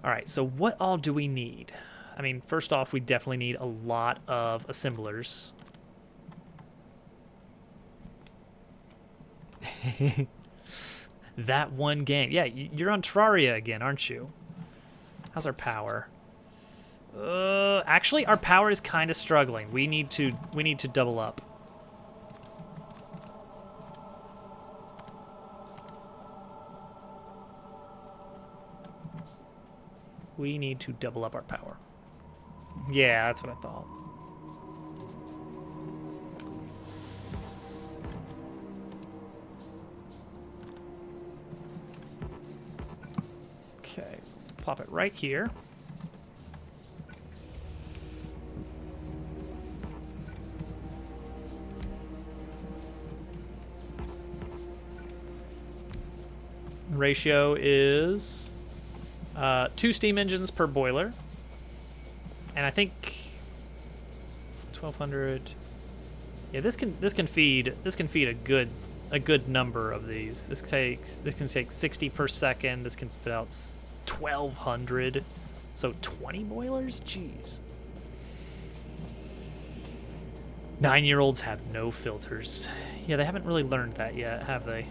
All right, so what all do we need? I mean, first off, we definitely need a lot of assemblers. That one game. Yeah, you're on Terraria again, aren't you? How's our power? Actually, our power is kind of struggling. We need to double up. We need to double up our power. Yeah, that's what I thought. Okay, plop it right here. Ratio is 2 steam engines per boiler, and I think 1,200. Yeah, this can feed a good number of these. This can take 60 per second. This can spit out 1,200. So 20 boilers? Jeez. 9-year-olds have no filters. Yeah, they haven't really learned that yet, have they?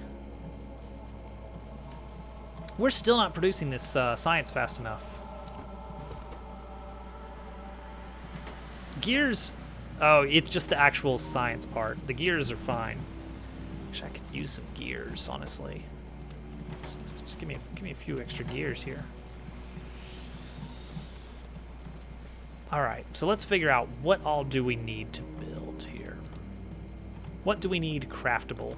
We're still not producing this science fast enough. Gears, oh, it's just the actual science part. The gears are fine. Actually, I could use some gears, honestly. Just give me a few extra gears here. All right, so let's figure out what all do we need to build here. What do we need craftable?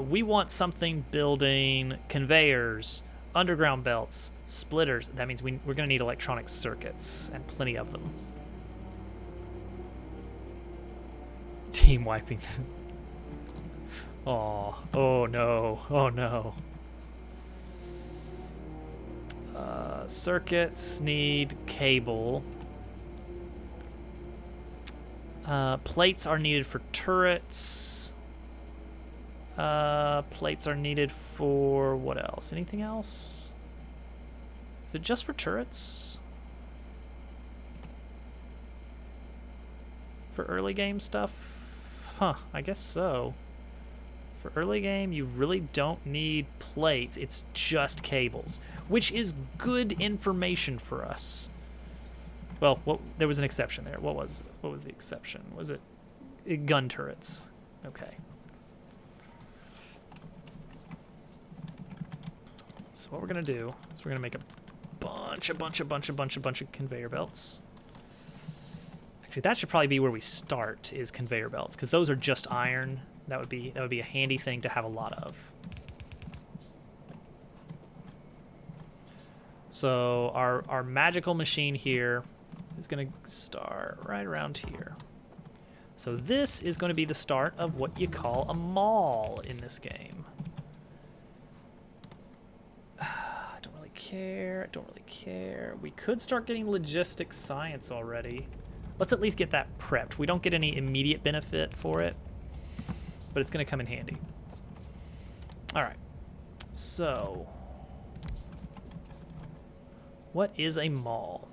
We want something building conveyors, underground belts, splitters. That means we're going to need electronic circuits, and plenty of them. Team wiping. Oh no, oh no. Circuits need cable. Plates are needed for turrets. Plates are needed for what else? Anything else? Is it just for turrets? For early game stuff? Huh, I guess so. For early game, you really don't need plates. It's just cables, which is good information for us. Well, there was an exception there. What was the exception? Was it gun turrets? Okay. So what we're gonna do is we're gonna make a bunch of conveyor belts. Actually, that should probably be where we start, is conveyor belts, because those are just iron. That would be a handy thing to have a lot of. So our magical machine here is going to start right around here. So this is going to be the start of what you call a mall in this game. I don't really care. I don't really care. We could start getting logistics science already. Let's at least get that prepped. We don't get any immediate benefit for it, but it's going to come in handy. All right. So what is a mall?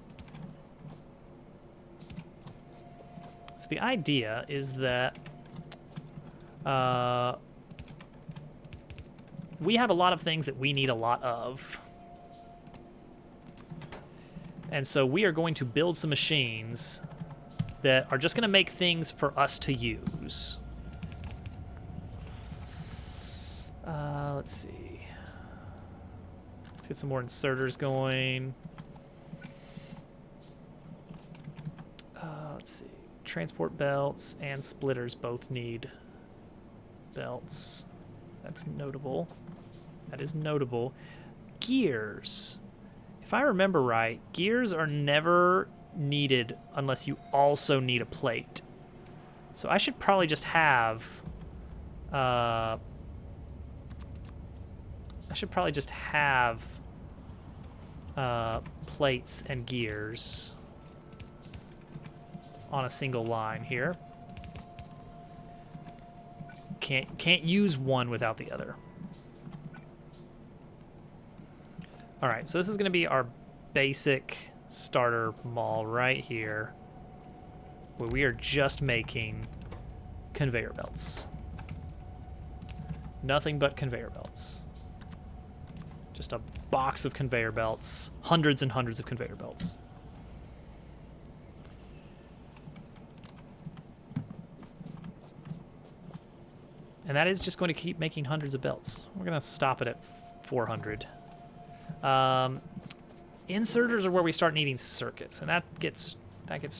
So the idea is that we have a lot of things that we need a lot of. And so we are going to build some machines that are just going to make things for us to use. Let's see. Let's get some more inserters going. Let's see. Transport belts and splitters both need belts. That's notable. That is notable. Gears. If I remember right, gears are never needed unless you also need a plate. So I should probably just have plates and gears on a single line here. Can't use one without the other. All right, so this is going to be our basic starter mall right here, where we are just making conveyor belts. Nothing but conveyor belts. Just a box of conveyor belts, hundreds and hundreds of conveyor belts. And that is just going to keep making hundreds of belts. We're going to stop it at 400. Inserters are where we start needing circuits, and that gets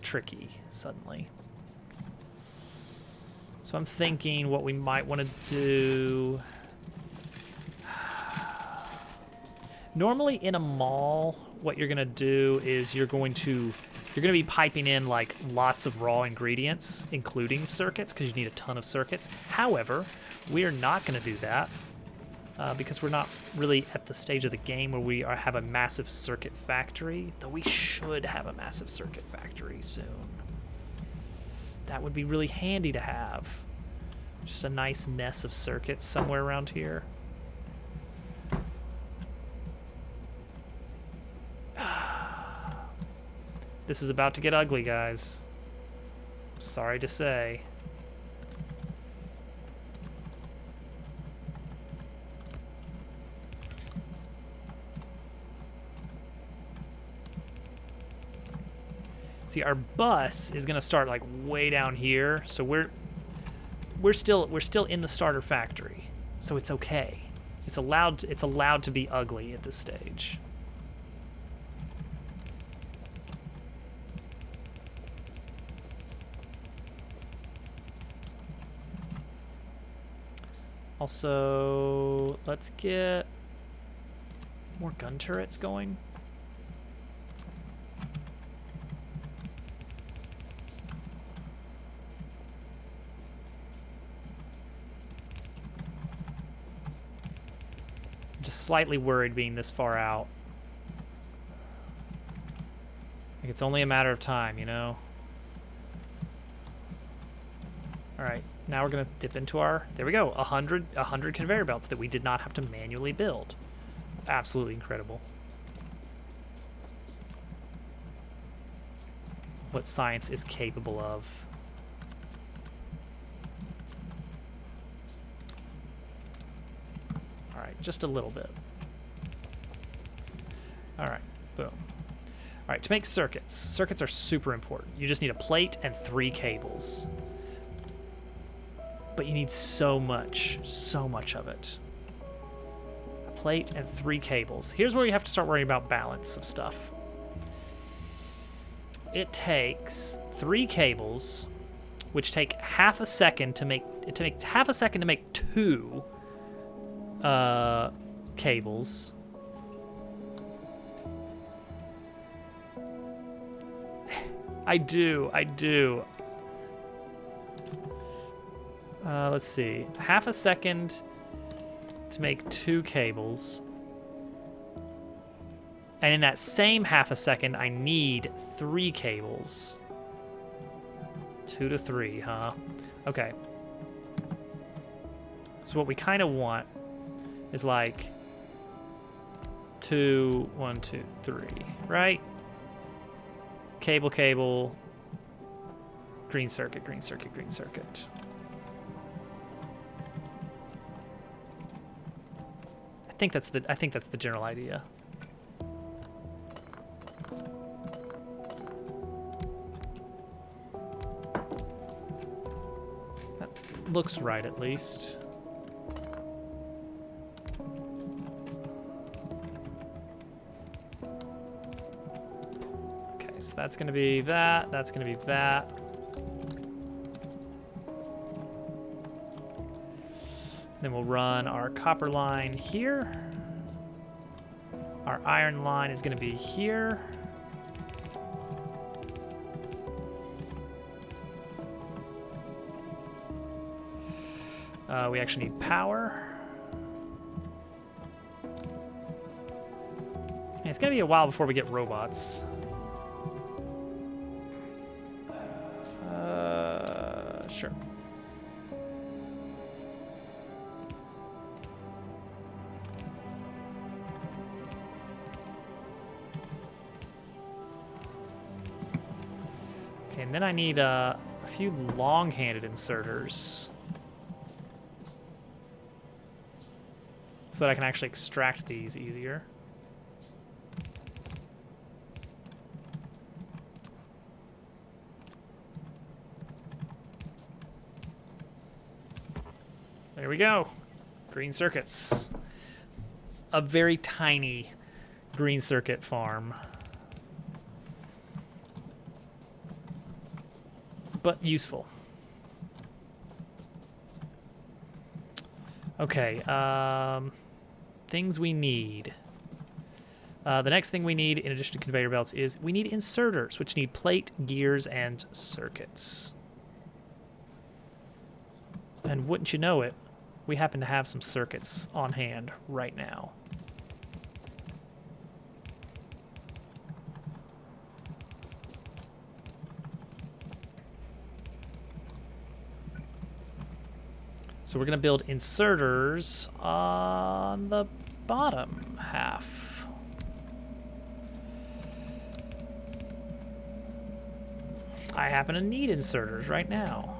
tricky suddenly. So I'm thinking what we might want to do. Normally in a mall, what you're gonna do is you're gonna be piping in like lots of raw ingredients, including circuits, because you need a ton of circuits. However, we are not gonna do that because we're not really at the stage of the game where we have a massive circuit factory, though we should have a massive circuit factory soon. That would be really handy to have. Just a nice mess of circuits somewhere around here. This is about to get ugly, guys. Sorry to say. See, our bus is gonna start like way down here, so we're still in the starter factory, so it's okay. It's allowed to be ugly at this stage. Also, let's get more gun turrets going. Just slightly worried being this far out. Like it's only a matter of time, you know? All right, now we're gonna dip into our, there we go, 100 conveyor belts that we did not have to manually build. Absolutely incredible. What science is capable of. All right, just a little bit. All right, boom. All right, to make circuits. Circuits are super important. You just need a plate and 3 cables. But you need so much of it. A plate and 3 cables. Here's where you have to start worrying about balance of stuff. It takes 3 cables, which take half a second to make. It takes half a second to make 2 cables. I do. Let's see. Half a second to make 2 cables. And in that same half a second, I need 3 cables. 2 to 3, huh? Okay. So what we kind of want is like 2, 1, 2, 3, right? Cable, cable, green circuit, green circuit, green circuit. I think that's the general idea. That looks right, at least. Okay, so that's gonna be that, that's gonna be that. Then we'll run our copper line here. Our iron line is going to be here. We actually need power. And it's going to be a while before we get robots. Sure. And then I need a few long-handed inserters so that I can actually extract these easier. There we go. Green circuits. A very tiny green circuit farm. But useful. Okay, things we need. The next thing we need, in addition to conveyor belts, is we need inserters, which need plate, gears, and circuits. And wouldn't you know it, we happen to have some circuits on hand right now. So we're going to build inserters on the bottom half. I happen to need inserters right now.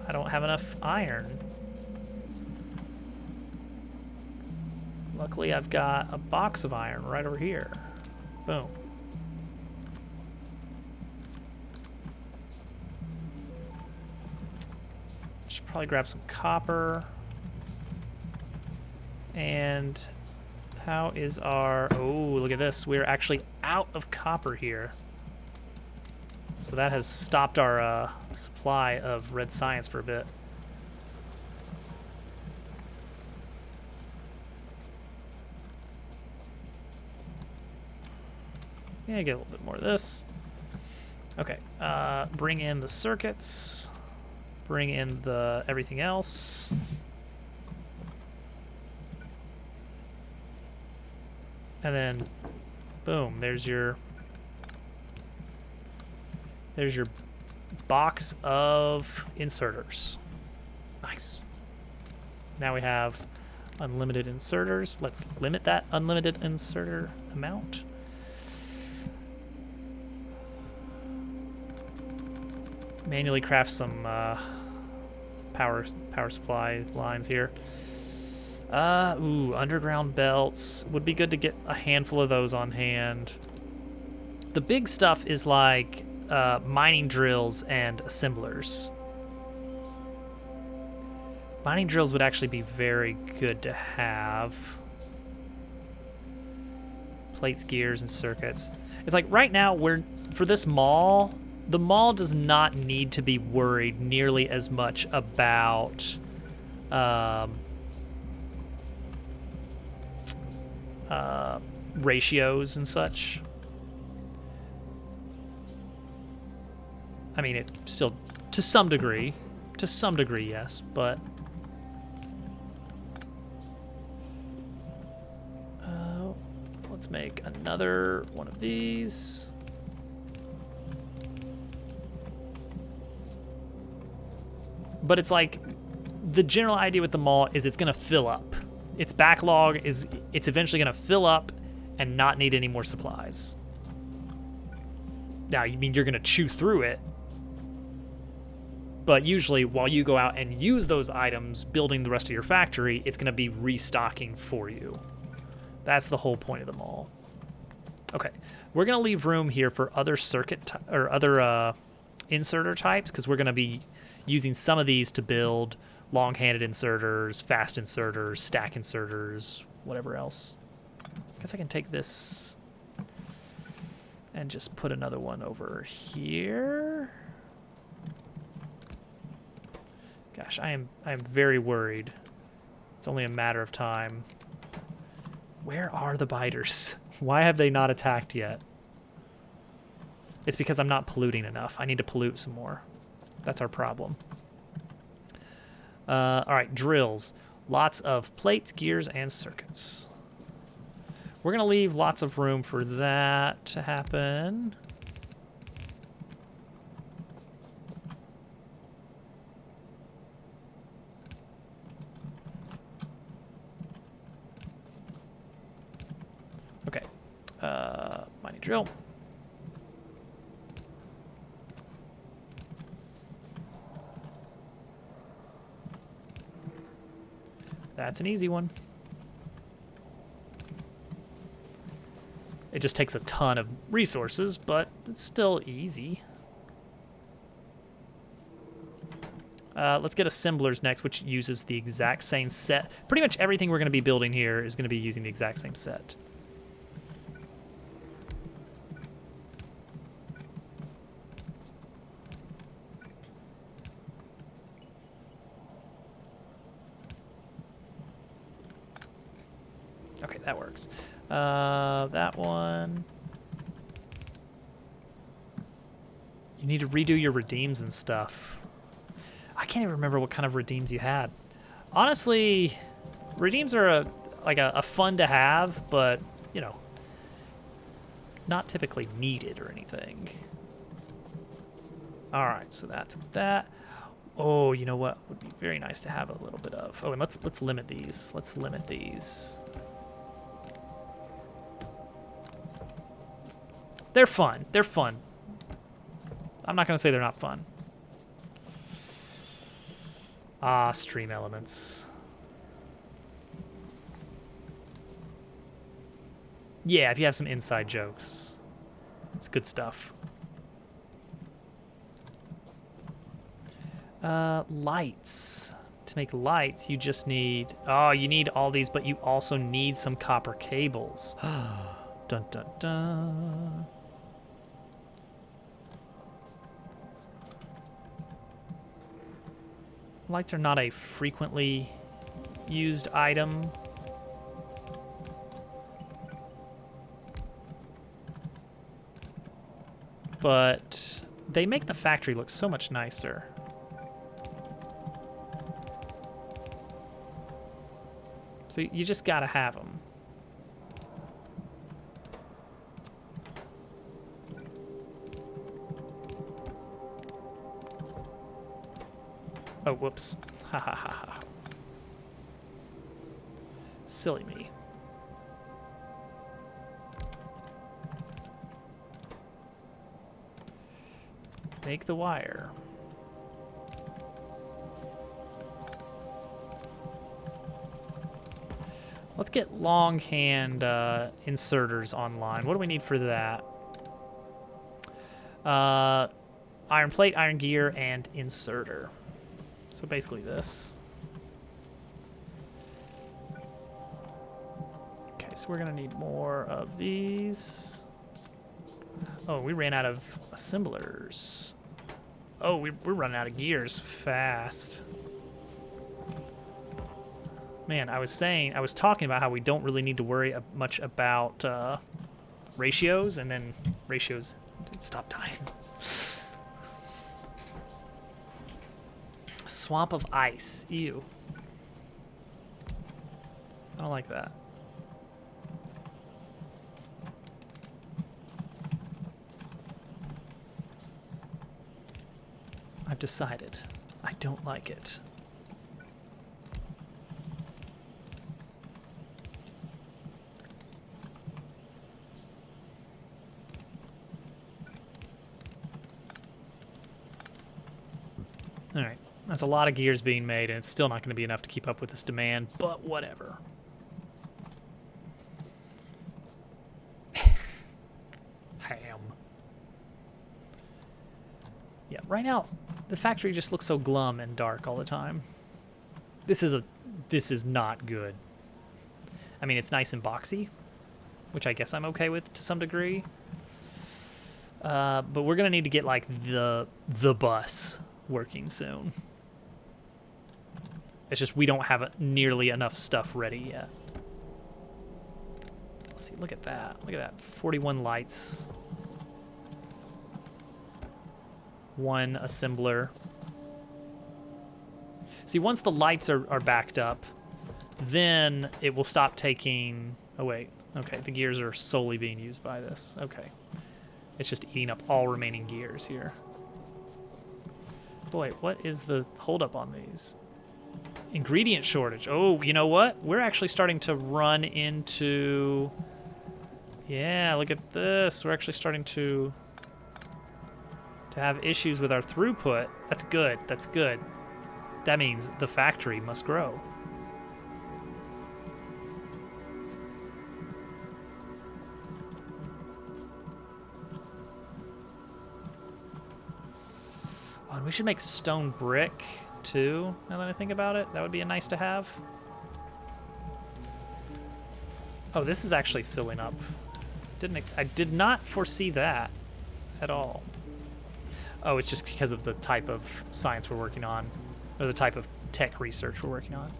I don't have enough iron. Luckily, I've got a box of iron right over here. Boom. Should probably grab some copper. And how is our... Oh, look at this. We're actually out of copper here. So that has stopped our supply of red science for a bit. Yeah, get a little bit more of this. Okay, bring in the circuits. Bring in the everything else. And then, boom, there's your There's your box of inserters. Nice. Now we have unlimited inserters. Let's limit that unlimited inserter amount. Manually craft some power supply lines here. Ooh, underground belts. Would be good to get a handful of those on hand. The big stuff is like mining drills and assemblers. Mining drills would actually be very good to have. Plates, gears, and circuits. It's like right now, for this mall, the mall does not need to be worried nearly as much about ratios and such. I mean, it still, to some degree, yes, but let's make another one of these. But it's like, the general idea with the mall is it's gonna fill up. Its backlog is, it's eventually gonna fill up and not need any more supplies. Now, you mean you're gonna chew through it, but usually while you go out and use those items building the rest of your factory, it's gonna be restocking for you. That's the whole point of the mall. Okay, we're gonna leave room here for other other inserter types, because we're gonna be using some of these to build long-handed inserters, fast inserters, stack inserters, whatever else. I guess I can take this and just put another one over here. Gosh, I am very worried. It's only a matter of time. Where are the biters? Why have they not attacked yet? It's because I'm not polluting enough. I need to pollute some more. That's our problem. All right, drills. Lots of plates, gears, and circuits. We're going to leave lots of room for that to happen. Okay. Mining drill. That's an easy one. It just takes a ton of resources, but it's still easy. Let's get assemblers next, which uses the exact same set. Pretty much everything we're going to be building here is going to be using the exact same set. Okay, that works. That one. You need to redo your redeems and stuff. I can't even remember what kind of redeems you had. Honestly, redeems are a fun to have, but, you know, not typically needed or anything. All right, so that's that. Oh, you know what would be very nice to have a little bit of. Oh, and let's limit these. Let's limit these. They're fun. They're fun. I'm not gonna say they're not fun. Ah, stream elements. Yeah, if you have some inside jokes. It's good stuff. Lights. To make lights, you just need... Oh, you need all these, but you also need some copper cables. Dun, dun, dun. Lights are not a frequently used item. But they make the factory look so much nicer. So you just gotta have them. Oh, whoops. Ha ha ha ha. Silly me. Make the wire. Let's get longhand inserters online. What do we need for that? Iron plate, iron gear, and inserter. So basically this. Okay, so we're gonna need more of these. Oh, we ran out of assemblers. Oh, we're running out of gears fast. Man, I was talking about how we don't really need to worry much about ratios, and then ratios stop dying. Swamp of ice. Ew. I don't like that. I've decided. I don't like it. Alright, that's a lot of gears being made, and it's still not going to be enough to keep up with this demand, but whatever. Ham. Yeah, right now, the factory just looks so glum and dark all the time. This is not good. I mean, it's nice and boxy, which I guess I'm okay with to some degree. But we're going to need to get, like, the bus working soon. It's just we don't have nearly enough stuff ready yet. Let's see, look at that. Look at that. 41 lights. 1 assembler. See, once the lights are backed up, then it will stop taking... Oh, wait. Okay, the gears are solely being used by this. Okay. It's just eating up all remaining gears here. Boy, what is the holdup on these? Ingredient shortage. Oh, you know what? We're actually starting to run into... Yeah, look at this. We're actually starting to have issues with our throughput. That's good. That's good. That means the factory must grow. Oh, and we should make stone brick too, now that I think about it. That would be a nice to have. Oh, this is actually filling up. I did not foresee that at all. Oh, it's just because of the type of science we're working on, or the type of tech research we're working on.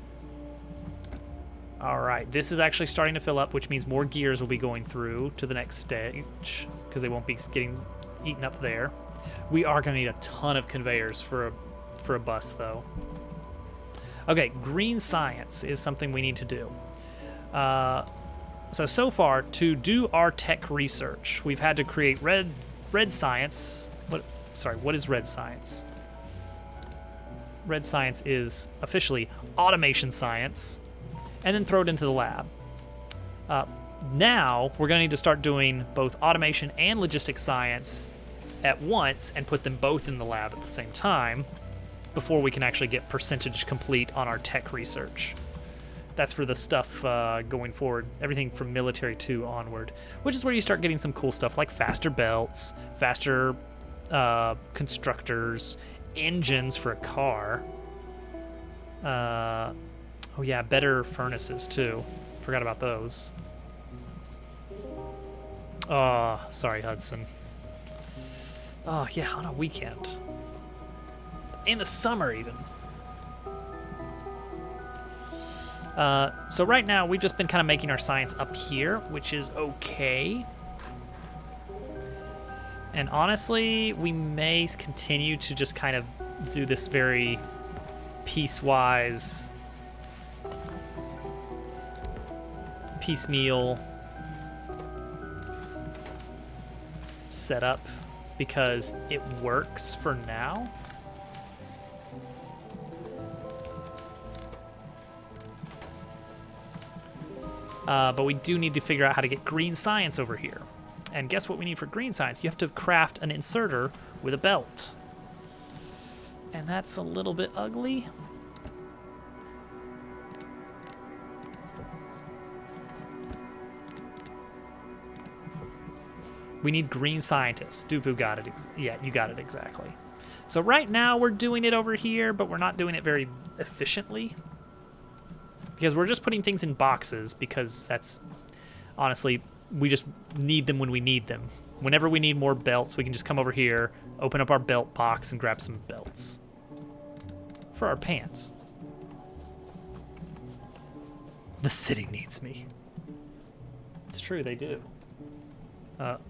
All right, this is actually starting to fill up, which means more gears will be going through to the next stage because they won't be getting eaten up there. We are going to need a ton of conveyors for a bus, though. Okay, green science is something we need to do. So far, to do our tech research, we've had to create red science. What is red science? Red science is officially automation science, and then throw it into the lab. Now, we're going to need to start doing both automation and logistics science at once and put them both in the lab at the same time before we can actually get percentage complete on our tech research. That's for the stuff going forward, everything from military 2 onward, which is where you start getting some cool stuff like faster belts, faster constructors, engines for a car. Oh yeah, better furnaces too. Forgot about those. Oh, sorry, Hudson. Oh yeah, on a weekend. In the summer even. So right now we've just been kind of making our science up here, which is okay. And honestly, we may continue to just kind of do this very piecewise, piecemeal setup because it works for now. But we do need to figure out how to get green science over here. And guess what we need for green science? You have to craft an inserter with a belt. And that's a little bit ugly. We need green scientists. Dupu got it. Yeah, you got it exactly. So right now we're doing it over here, but we're not doing it very efficiently. Because we're just putting things in boxes because that's, honestly, we just need them when we need them. Whenever we need more belts, we can just come over here, open up our belt box, and grab some belts. For our pants. The city needs me. It's true, they do.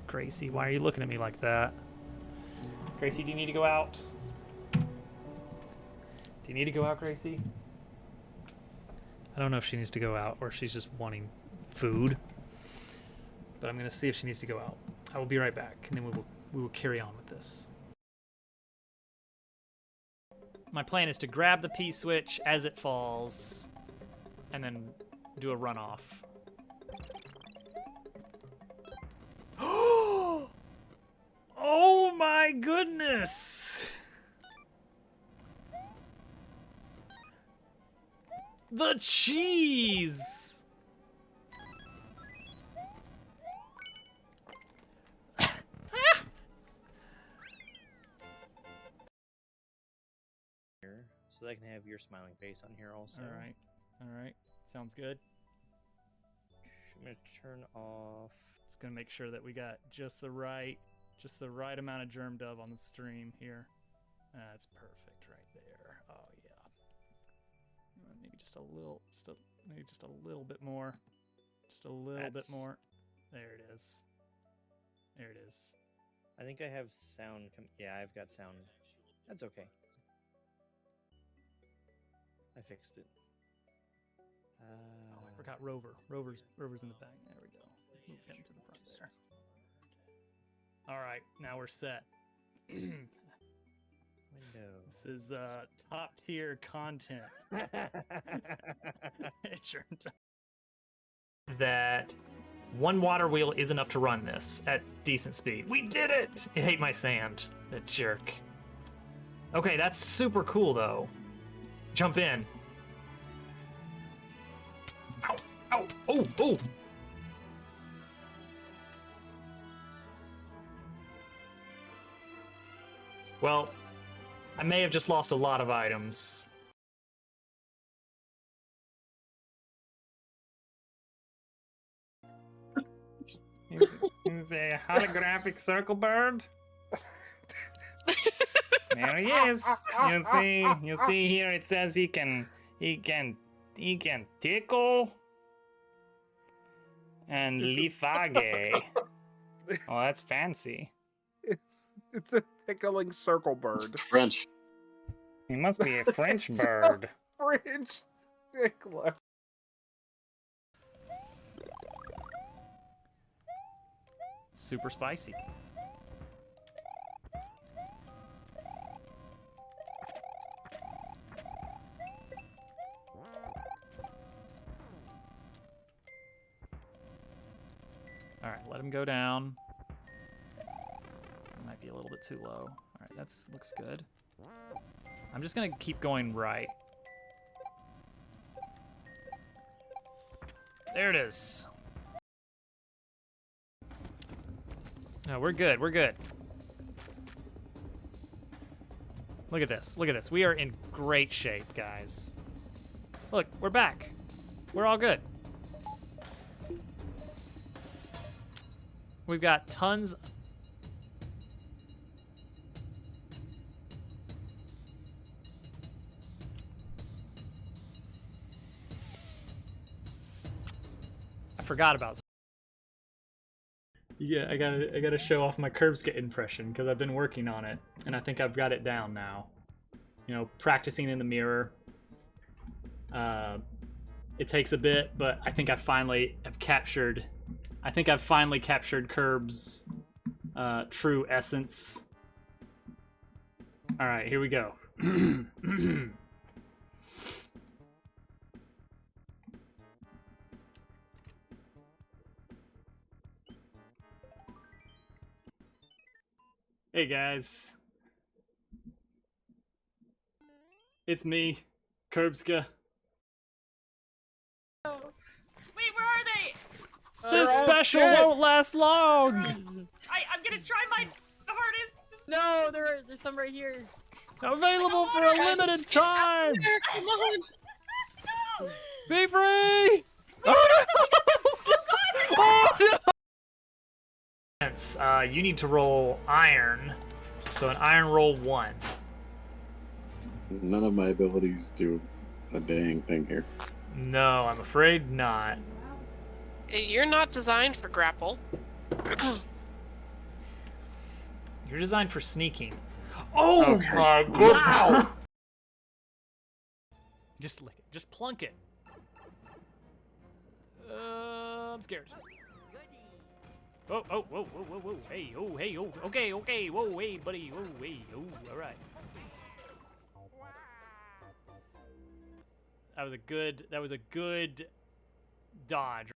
Gracie, why are you looking at me like that? Gracie, do you need to go out? Do you need to go out, Gracie? I don't know if she needs to go out or she's just wanting food. But I'm gonna see if she needs to go out. I will be right back, and then we will carry on with this. My plan is to grab the P-switch as it falls, and then do a runoff. Oh my goodness! The cheese! So that I can have your smiling face on here also. All right, sounds good. I'm gonna turn off. Just gonna make sure that we got just the right amount of germ dove on the stream here. That's perfect right there. Oh yeah. Maybe just a little bit more. Just a little bit more. There it is. There it is. I think I have sound. Yeah, I've got sound. That's okay. I fixed it. Oh, I forgot Rover. Rover's in the back. There we go. Move him to the front there. All right, now we're set. Window. This is top tier content. That one water wheel is enough to run this at decent speed. We did it! I hate my sand. That jerk. Okay, that's super cool though. Jump in. Ow! Ow! Oh! Oh! Well, I may have just lost a lot of items. Is a holographic circle bird? There he is. You see here it says he can tickle and lifage. Oh, that's fancy. It's a tickling circle bird. French. He must be a French bird. French tickler. Super spicy. All right, let him go down. Might be a little bit too low. All right, that's looks good. I'm just gonna keep going right. There it is. No, we're good. We're good. Look at this. Look at this. We are in great shape, guys. Look, we're back. We're all good. We've got tons. I forgot about. Yeah, I gotta show off my Curbskit impression because I've been working on it, and I think I've got it down now. You know, practicing in the mirror. It takes a bit, but I think I finally have captured. I think I've finally captured Curb's true essence. All right, here we go. Hey guys. It's me, Curbska. Wait, where are they? This special won't last long. I'm gonna try my hardest. No, there's some right here. Available for a limited time. Come on. Be free. You need to roll iron. So an iron roll 1. None of my abilities do a dang thing here. No, I'm afraid not. You're not designed for grapple. You're designed for sneaking. Oh Okay. my goodness! Wow. Just lick it. Just plunk it. I'm scared. Oh, whoa, whoa, whoa. Hey, oh. Okay. Whoa, hey, buddy. Whoa, hey, oh, all right. That was a good dodge.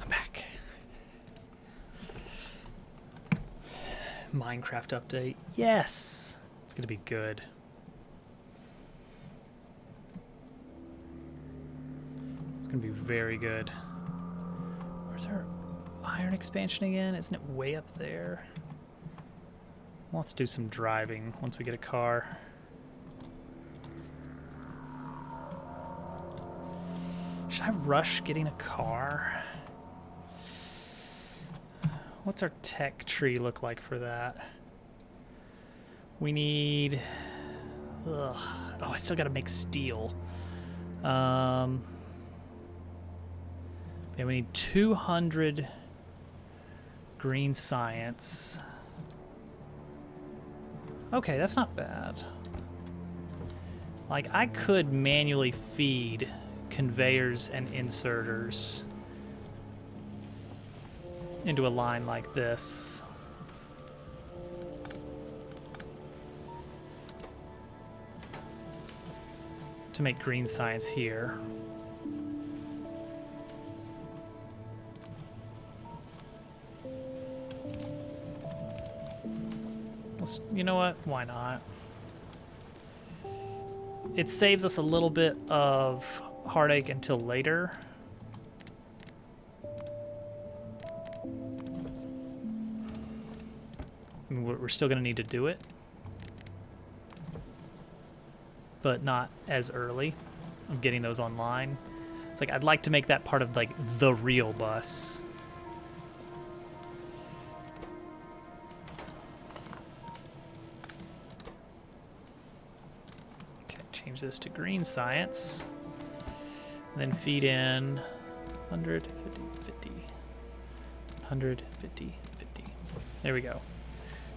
I'm back. Minecraft update. Yes. It's gonna be good. It's gonna be very good. Where's our iron expansion again? Isn't it way up there? We'll have to do some driving once we get a car. Should I rush getting a car? What's our tech tree look like for that? We need... Ugh. Oh, I still gotta make steel. Yeah, we need 200 green science. Okay, that's not bad. Like, I could manually feed conveyors and inserters into a line like this. To make green science here. You know what? Why not? It saves us a little bit of heartache until later. I mean, we're still going to need to do it, but not as early of getting those online. It's like I'd like to make that part of like the real bus. Change this to green science, and then feed in 100, 50, 50, 100, 50, 50. There we go.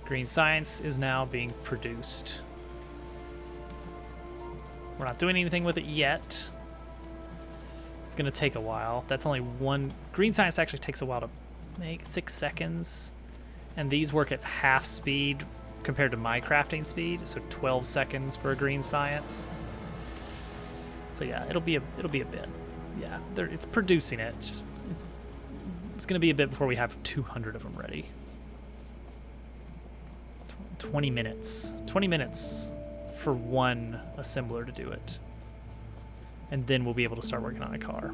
Green science is now being produced. We're not doing anything with it yet. It's gonna take a while. That's only one. Green science actually takes a while to make, 6 seconds, and these work at half speed compared to my crafting speed, so 12 seconds for a green science. So yeah, it'll be a bit. Yeah, it's producing it. It's gonna be a bit before we have 200 of them ready. 20 minutes. 20 minutes for one assembler to do it, and then we'll be able to start working on a car.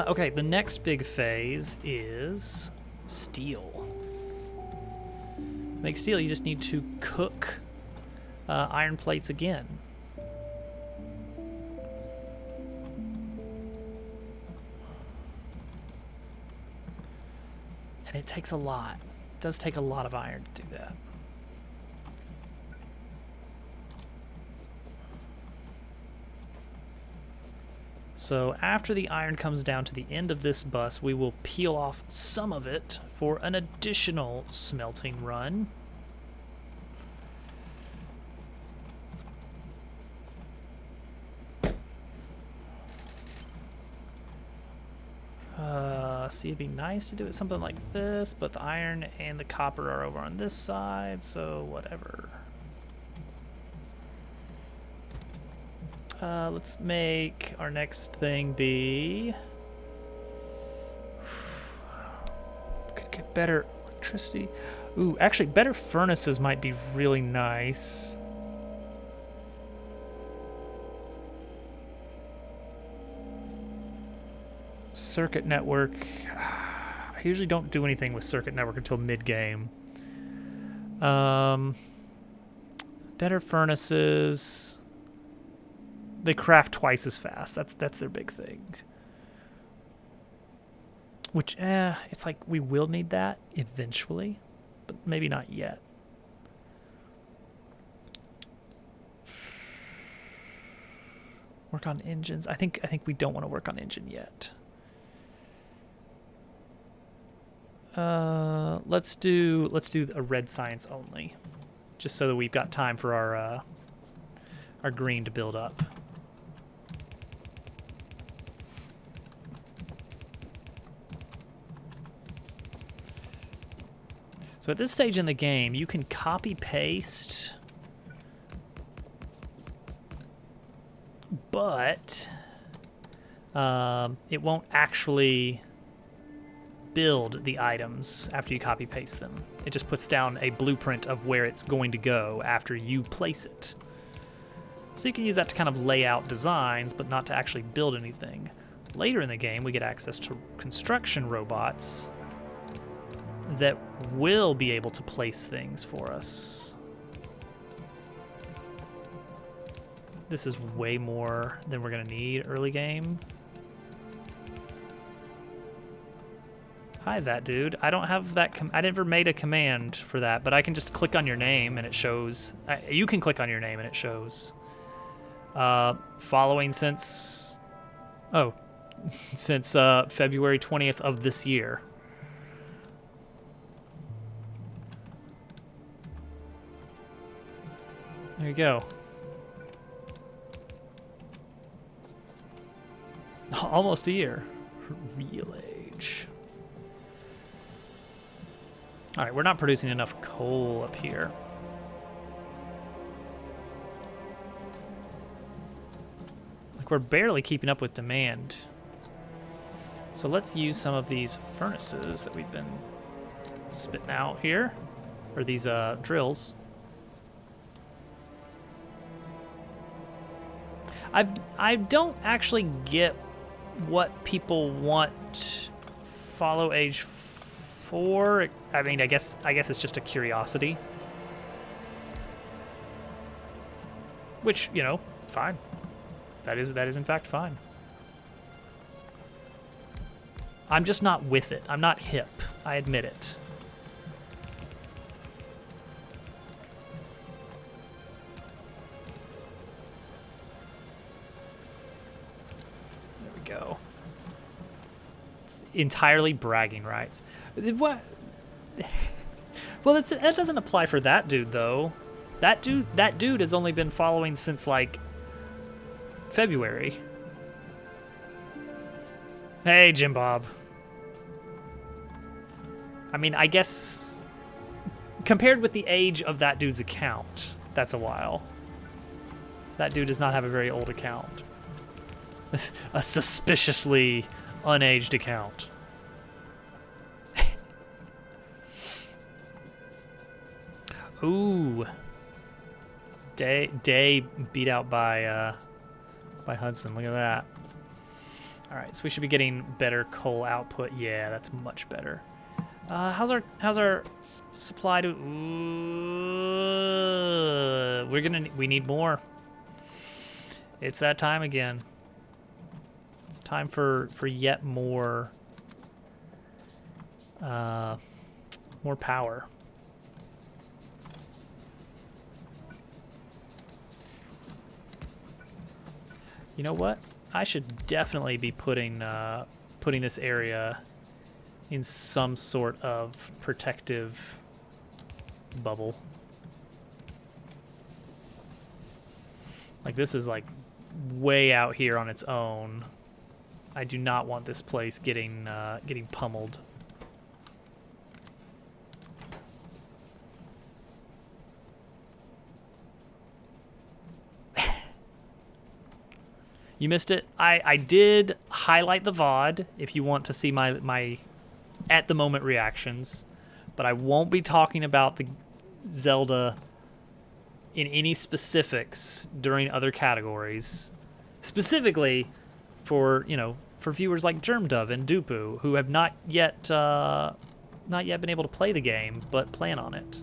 Okay, the next big phase is steel. Make steel, you just need to cook iron plates again. And it takes a lot. It does take a lot of iron to do that. So after the iron comes down to the end of this bus, we will peel off some of it for an additional smelting run. See, it'd be nice to do it something like this, but the iron and the copper are over on this side, so whatever. Let's make our next thing be... Could get better electricity. Ooh, actually, better furnaces might be really nice. Circuit network. I usually don't do anything with circuit network until mid-game. Better furnaces. They craft twice as fast. That's their big thing. Which, it's like we will need that eventually, but maybe not yet. Work on engines. I think we don't want to work on engine yet. Let's do a red science only, just so that we've got time for our green to build up. So at this stage in the game, you can copy paste, but it won't actually build the items after you copy paste them. It just puts down a blueprint of where it's going to go after you place it. So you can use that to kind of lay out designs, but not to actually build anything. Later in the game, we get access to construction robots that will be able to place things for us. This is way more than we're gonna need early game. Hi, that dude. I don't have that. I never made a command for that, but I can just click on your name and it shows. You can click on your name and it shows. Following since. Oh, since February 20th of this year. There you go. Almost a year. Real age. All right, we're not producing enough coal up here. Like, we're barely keeping up with demand. So let's use some of these furnaces that we've been spitting out here, or these drills. I don't actually get what people want follow age 4. I mean, I guess it's just a curiosity. Which, you know, fine. That is in fact fine. I'm just not with it. I'm not hip. I admit it. There we go. It's entirely bragging rights. What? Well, that doesn't apply for that dude though. That dude has only been following since like February. Hey, Jim Bob. I mean, I guess compared with the age of that dude's account, that's a while. That dude does not have a very old account. A suspiciously unaged account. Ooh. Day beat out by Hudson. Look at that. All right, so we should be getting better coal output. Yeah, that's much better. How's our supply to? Ooh, we need more. It's that time again. It's time for yet more more power. You know what? I should definitely be putting this area in some sort of protective bubble. Like, this is like way out here on its own. I do not want this place getting pummeled. You missed it. I did highlight the VOD if you want to see my at the moment reactions, but I won't be talking about the Zelda in any specifics during other categories. Specifically for, for viewers like Germdove and Dupu who have not yet been able to play the game but plan on it.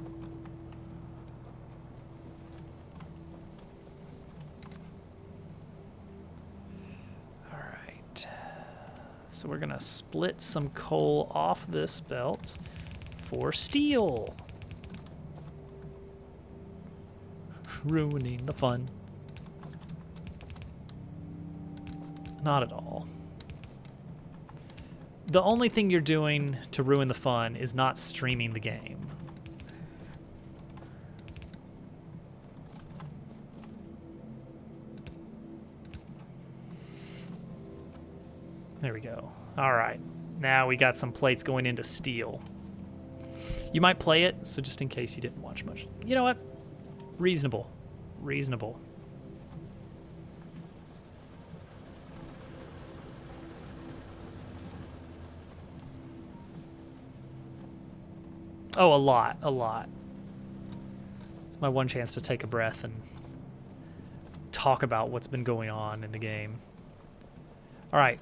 So we're gonna split some coal off this belt for steel. Ruining the fun. Not at all. The only thing you're doing to ruin the fun is not streaming the game. There we go. All right. Now we got some plates going into steel. You might play it, so just in case you didn't watch much. You know what? Reasonable. Reasonable. Oh, a lot. A lot. It's my one chance to take a breath and talk about what's been going on in the game. All right.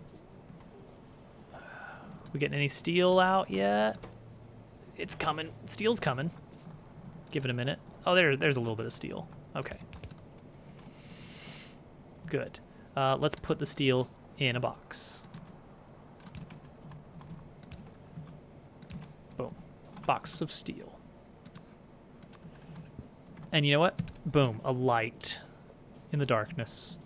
We getting any steel out yet? It's coming. Steel's coming. Give it a minute. Oh, there's a little bit of steel. Okay. Good. Let's put the steel in a box. Boom. Box of steel. And you know what? Boom. A light in the darkness.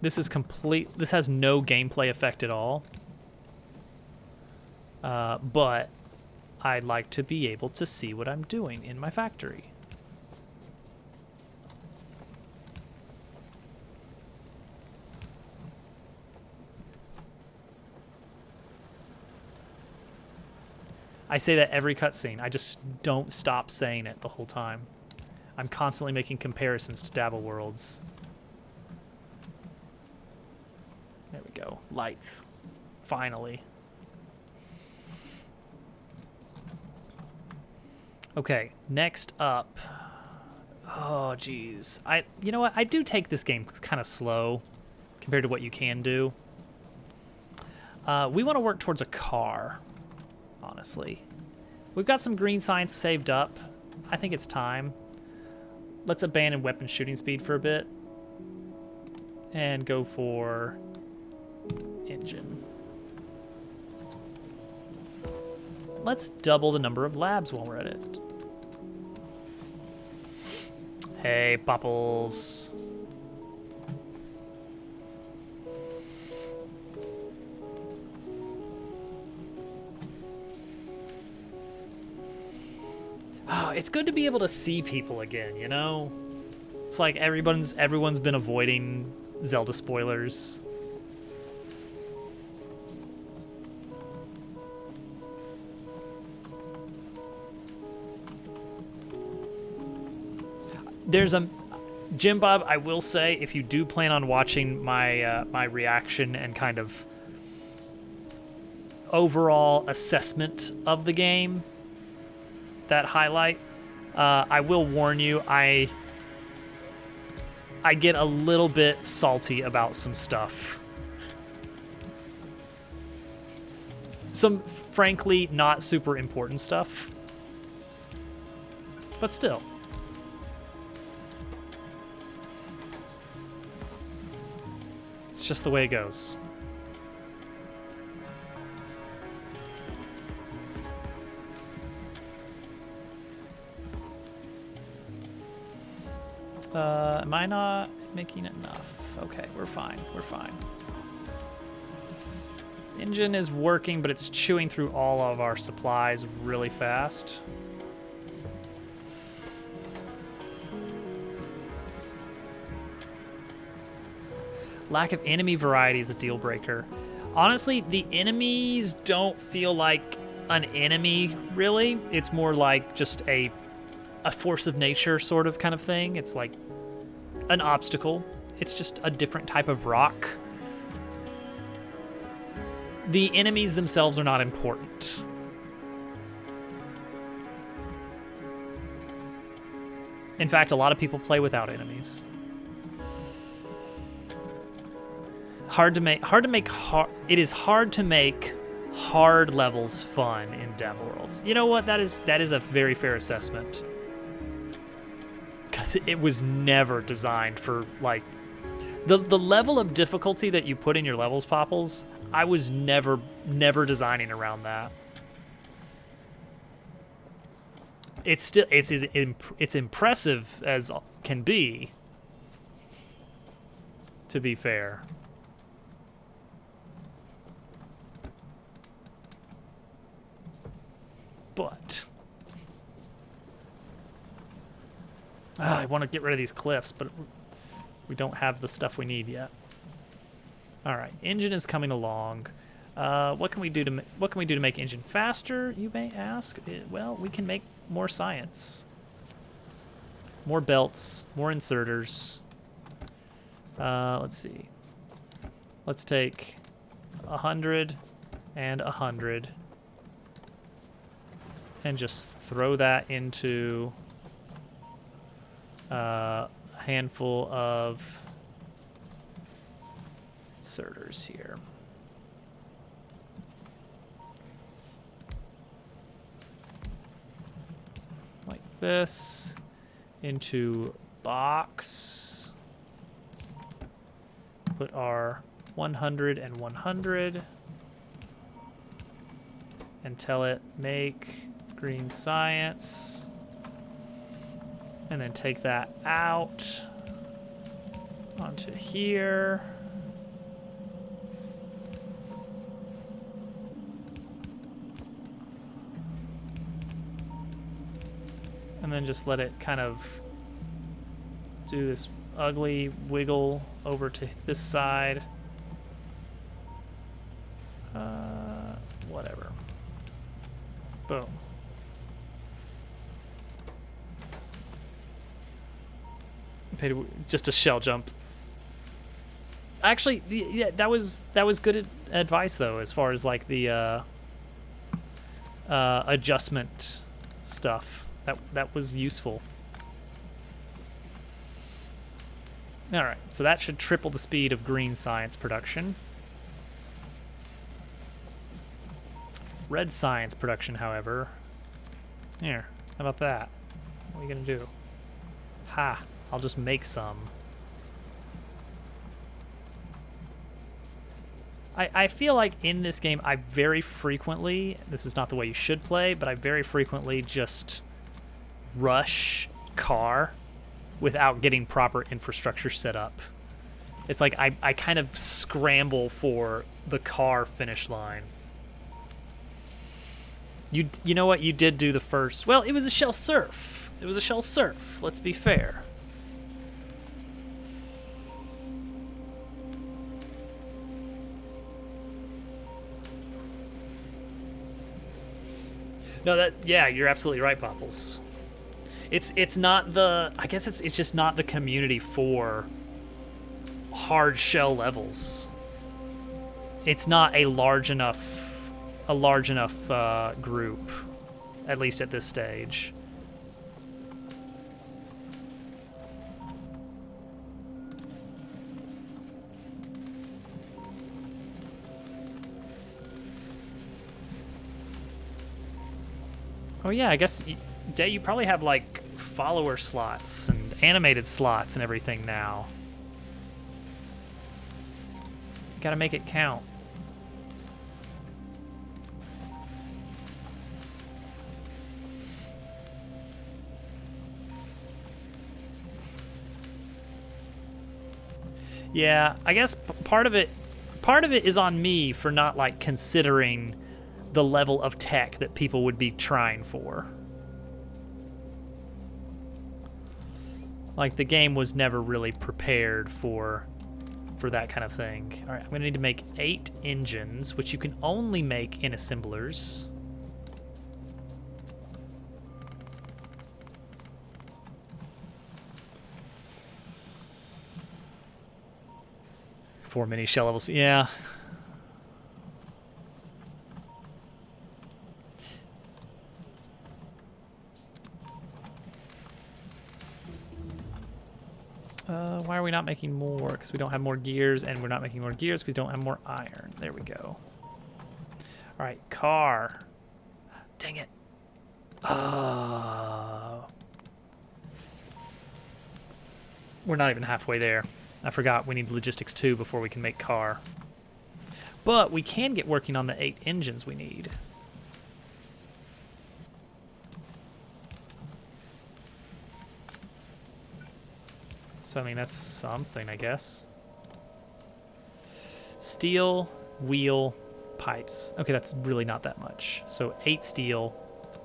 This is complete. This has no gameplay effect at all. But I'd like to be able to see what I'm doing in my factory. I say that every cutscene. I just don't stop saying it the whole time. I'm constantly making comparisons to Dabble Worlds. There we go. Lights. Finally. Okay, next up. Oh, geez. You know what? I do take this game kind of slow compared to what you can do. We want to work towards a car, honestly. We've got some green signs saved up. I think it's time. Let's abandon weapon shooting speed for a bit and go for engine. Let's double the number of labs while we're at it. Hey, Popples. Oh, it's good to be able to see people again, you know? It's like everyone's been avoiding Zelda spoilers. There's a Jim Bob, I will say, if you do plan on watching my my reaction and kind of overall assessment of the game, that highlight, I will warn you, I get a little bit salty about some stuff. Some, frankly, not super important stuff. But still. It's just the way it goes. Am I not making enough? Okay, we're fine. We're fine. Engine is working, but it's chewing through all of our supplies really fast. Lack of enemy variety is a deal breaker. Honestly, the enemies don't feel like an enemy, really. It's more like just a force of nature sort of kind of thing. It's like an obstacle. It's just a different type of rock. The enemies themselves are not important. In fact, a lot of people play without enemies. It is hard to make hard levels fun in Dev Worlds. You know what? That is a very fair assessment. Because it was never designed for, like, the level of difficulty that you put in your levels, Popples, I was never designing around that. It's impressive as can be, to be fair. But I want to get rid of these cliffs, but we don't have the stuff we need yet. All right, engine is coming along. What can we do to make engine faster? You may ask. Well, we can make more science, more belts, more inserters. Let's see. Let's take 100 and 100. And just throw that into a handful of inserters here. Like this. Into box. Put our 100 and 100. And tell it make green science, and then take that out onto here. And then just let it kind of do this ugly wiggle over to this side. Whatever. Boom. Just a shell jump. Actually, yeah, that was good advice though, as far as like the adjustment stuff. That was useful. All right, so that should triple the speed of green science production. Red science production, however. Here, how about that? What are you gonna do? Ha! I'll just make some. I feel like in this game, I very frequently, this is not the way you should play, but I very frequently just rush car without getting proper infrastructure set up. It's like I kind of scramble for the car finish line. You know what? You did do the first. Well, it was a shell surf. It was a shell surf. Let's be fair. No, yeah, you're absolutely right, Popples. It's not the, I guess it's just not the community for hard shell levels. It's not a large enough group, at least at this stage. Oh yeah, I guess, Day, you probably have like follower slots and animated slots and everything now. You gotta make it count. Yeah, I guess part of it is on me for not like considering the level of tech that people would be trying for. Like the game was never really prepared for that kind of thing. All right, I'm gonna need to make 8 engines, which you can only make in assemblers. 4 mini shell levels. Yeah. Why are we not making more? Because we don't have more gears, and we're not making more gears because we don't have more iron. There we go. All right, car. Dang it. We're not even halfway there. I forgot we need logistics 2 before we can make car. But we can get working on the 8 engines we need. So, I mean, that's something, I guess. Steel, wheel, pipes. Okay, that's really not that much. So 8 steel,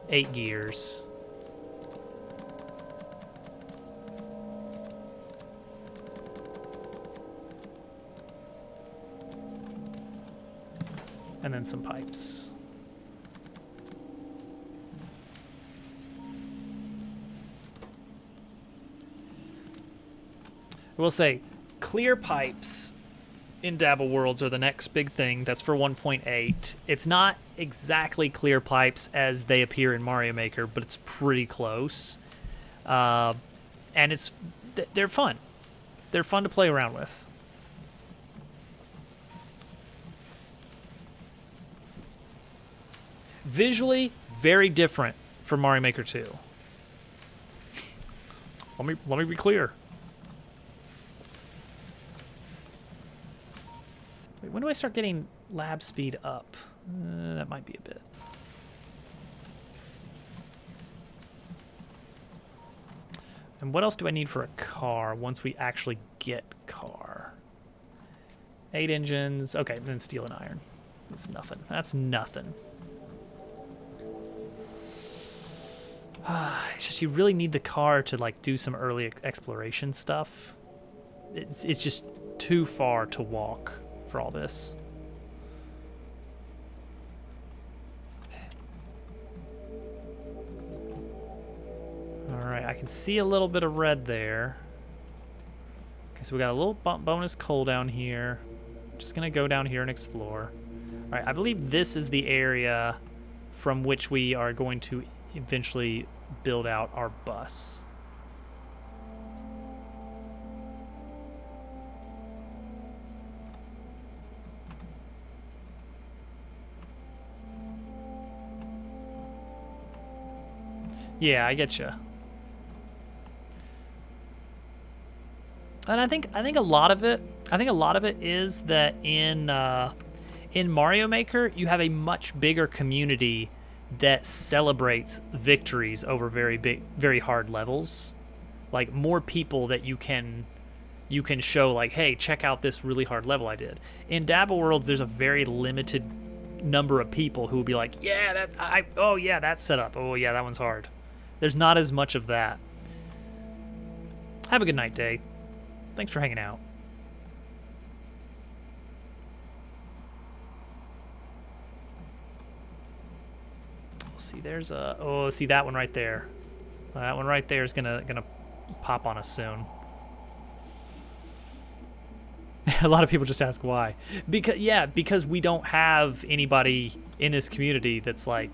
8 gears. And then some pipes. I will say, clear pipes in Dabble Worlds are the next big thing. That's for 1.8. It's not exactly clear pipes as they appear in Mario Maker, but it's pretty close. And they're fun. They're fun to play around with. Visually, very different from Mario Maker 2. Let me be clear. Wait, when do I start getting lab speed up? That might be a bit. And what else do I need for a car once we actually get car? 8 engines. Okay, then steel and iron. That's nothing. That's nothing. It's just you really need the car to like do some early exploration stuff. It's just too far to walk for all this. All right, I can see a little bit of red there. Okay, so we got a little bonus coal down here. Just gonna go down here and explore. All right, I believe this is the area from which we are going to eventually build out our bus. Yeah, I get you. And I think a lot of it is that in Mario Maker you have a much bigger community that celebrates victories over very hard levels. Like more people that you can show like, hey, check out this really hard level I did. In Dabble Worlds there's a very limited number of people who will be like, yeah, oh yeah, that's set up. Oh yeah, that one's hard. There's not as much of that. Have a good night, Day. Thanks for hanging out. See, there's a see that one right there. That one right there is gonna pop on us soon. A lot of people just ask why. Because we don't have anybody in this community that's like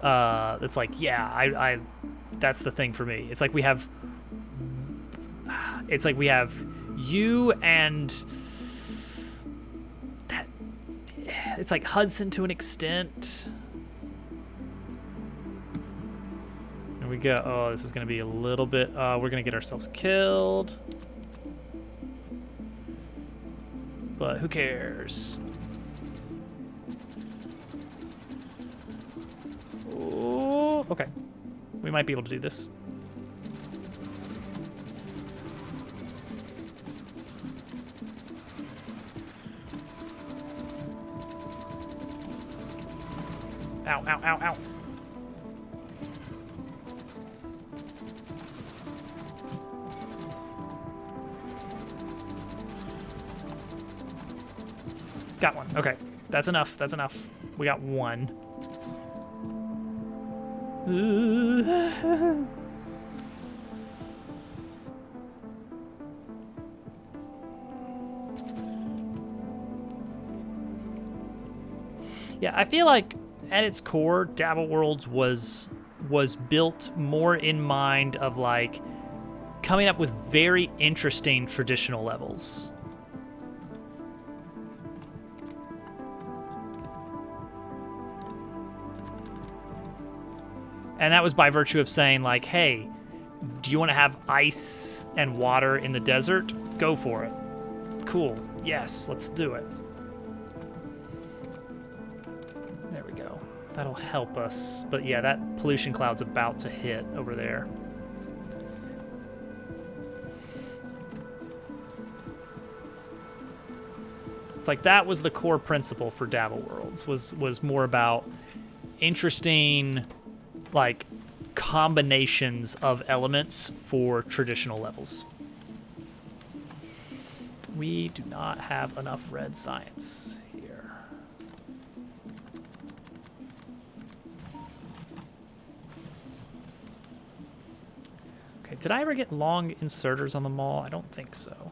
yeah, I that's the thing for me. It's like we have you and that. It's like Hudson to an extent. There we go. Oh, this is going to be a little bit... we're going to get ourselves killed. But who cares? Oh, okay. We might be able to do this. Ow, ow, ow, ow. Got one. Okay. That's enough. That's enough. We got one. Yeah, I feel like at its core, Dabble Worlds was built more in mind of like coming up with very interesting traditional levels. And that was by virtue of saying like, hey, do you want to have ice and water in the desert? Go for it. Cool. Yes, let's do it. There we go. That'll help us. But yeah, that pollution cloud's about to hit over there. It's like that was the core principle for Dabble Worlds, was more about interesting like combinations of elements for traditional levels. We do not have enough red science here. Okay, did I ever get long inserters on the mall? I don't think so.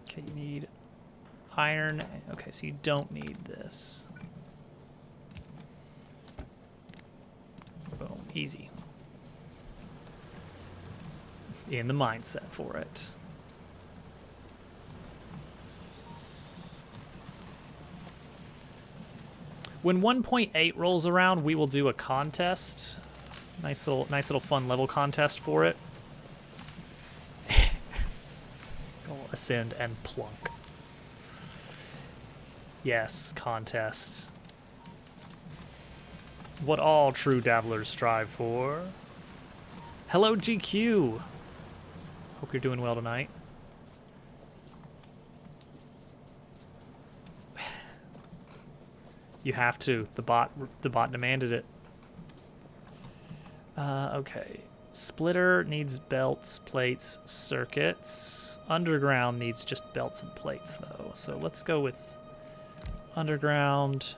Okay, you need iron. Okay, so you don't need this. Boom, easy. In the mindset for it. When 1.8 rolls around, we will do a contest. Nice little fun level contest for it. We'll ascend and plunk. Yes, contest. What all true dabblers strive for. Hello, GQ. Hope you're doing well tonight. You have to. The bot demanded it. Okay. Splitter needs belts, plates, circuits. Underground needs just belts and plates, though. So let's go with underground,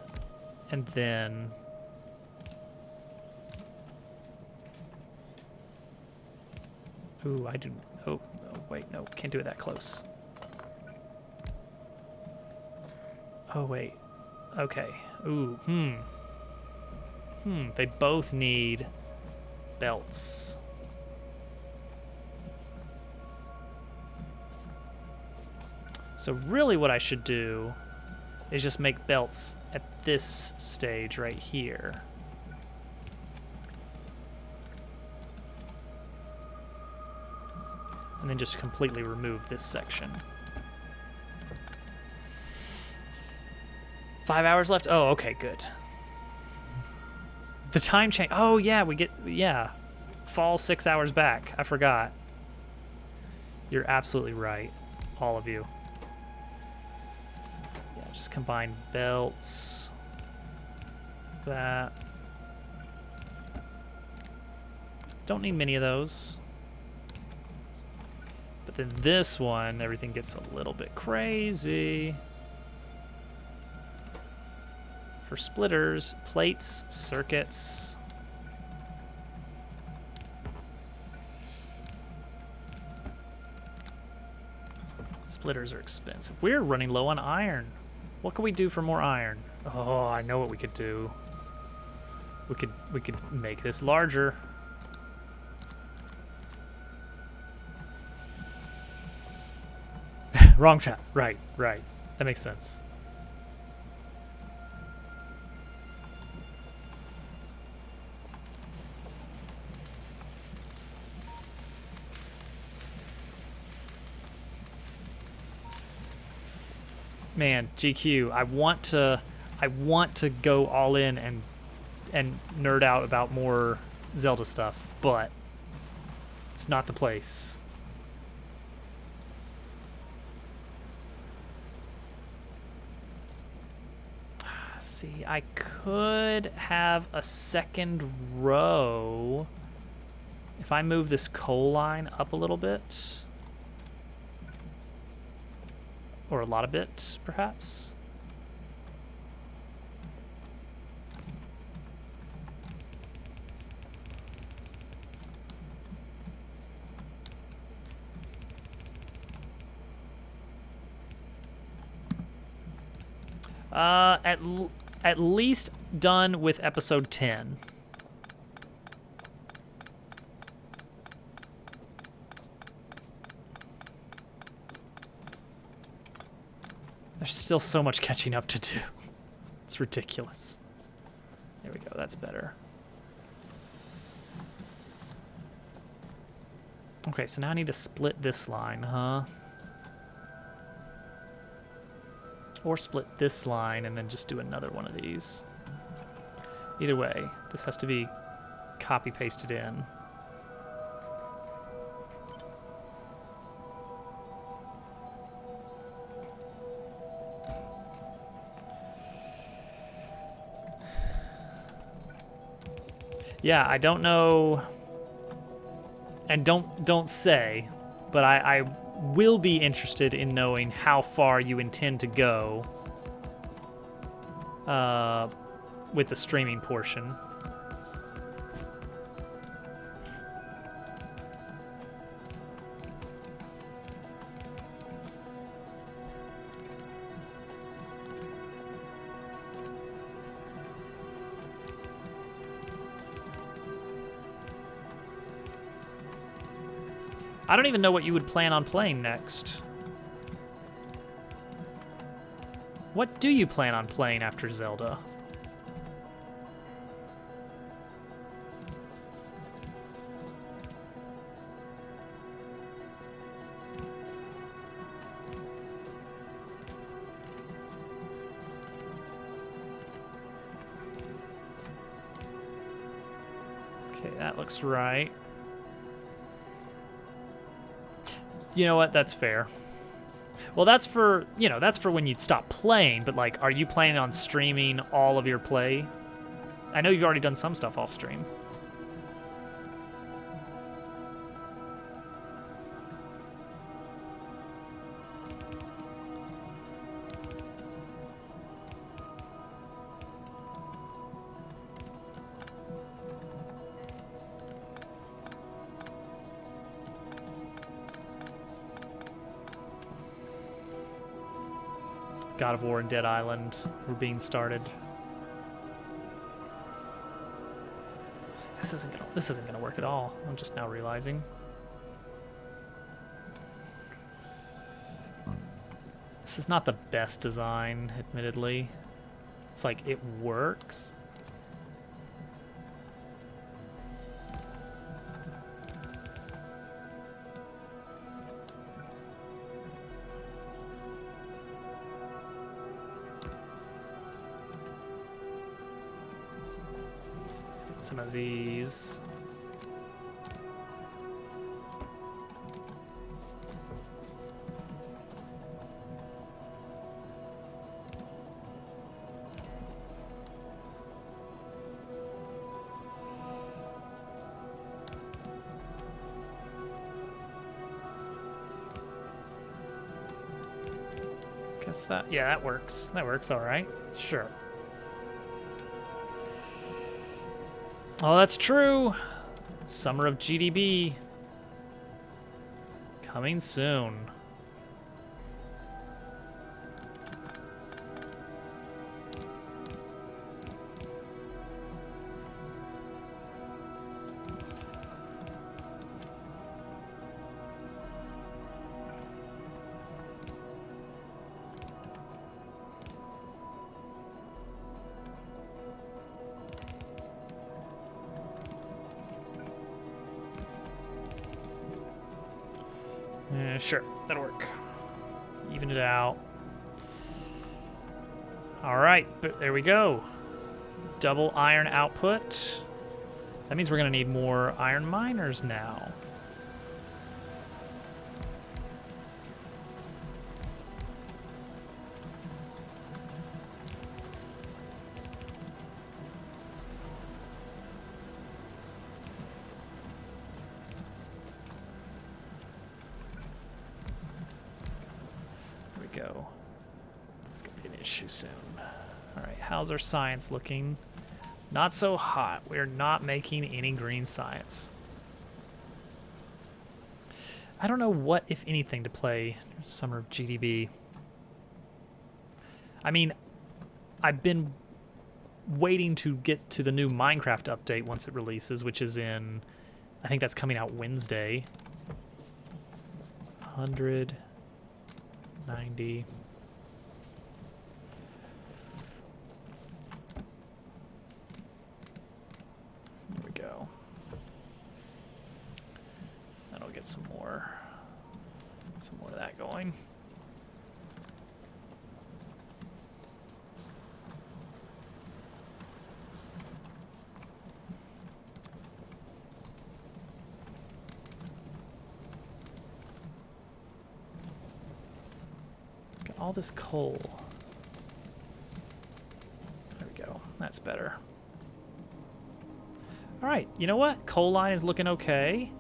and then ooh, I do. Oh, wait, no, can't do it that close. Oh wait. Okay. Ooh. They both need belts. So really what I should do is just make belts at this stage right here. And then just completely remove this section. 5 hours left? Oh, okay, good. The time change. Oh, yeah, we get, yeah. Fall 6 hours back. I forgot. You're absolutely right. All of you. Yeah, just combine belts. That. Don't need many of those. But then this one, everything gets a little bit crazy. For splitters, plates, circuits. Splitters are expensive. We're running low on iron. What can we do for more iron? Oh, I know what we could do. We could make this larger. Wrong chat. Right. That makes sense. Man, GQ, I want to go all in and nerd out about more Zelda stuff, but it's not the place. See, I could have a second row if I move this coal line up a little bit. Or a lot of bit, perhaps. At least done with episode 10. There's still so much catching up to do. It's ridiculous. There we go, that's better. Okay, so now I need to split this line, huh? Or split this line and then just do another one of these. Either way, this has to be copy-pasted in. Yeah, I don't know, and don't say, but I will be interested in knowing how far you intend to go with the streaming portion. I don't even know what you would plan on playing next. What do you plan on playing after Zelda? Okay, that looks right. You know what? That's fair. Well, that's for, you know, that's for when you'd stop playing, but like, are you planning on streaming all of your play? I know you've already done some stuff off stream. God of War and Dead Island were being started. This isn't gonna work at all. I'm just now realizing. This is not the best design, admittedly. It's like it works. Some of these. Guess that, yeah, that works. That works all right. Sure. Oh, that's true. Summer of GDB. Coming soon. Sure, that'll work. Even it out. All right, but there we go. Double iron output. That means we're gonna need more iron miners now. Go. It's gonna be an issue soon. All right, how's our science looking? Not so hot. We're not making any green science. I don't know what, if anything, to play Summer of GDB. I mean, I've been waiting to get to the new Minecraft update once it releases, which is in, I think that's coming out Wednesday. 190. There we go. Then I'll get some more of that going. All this coal. There we go. That's better. All right. You know what? Coal line is looking okay.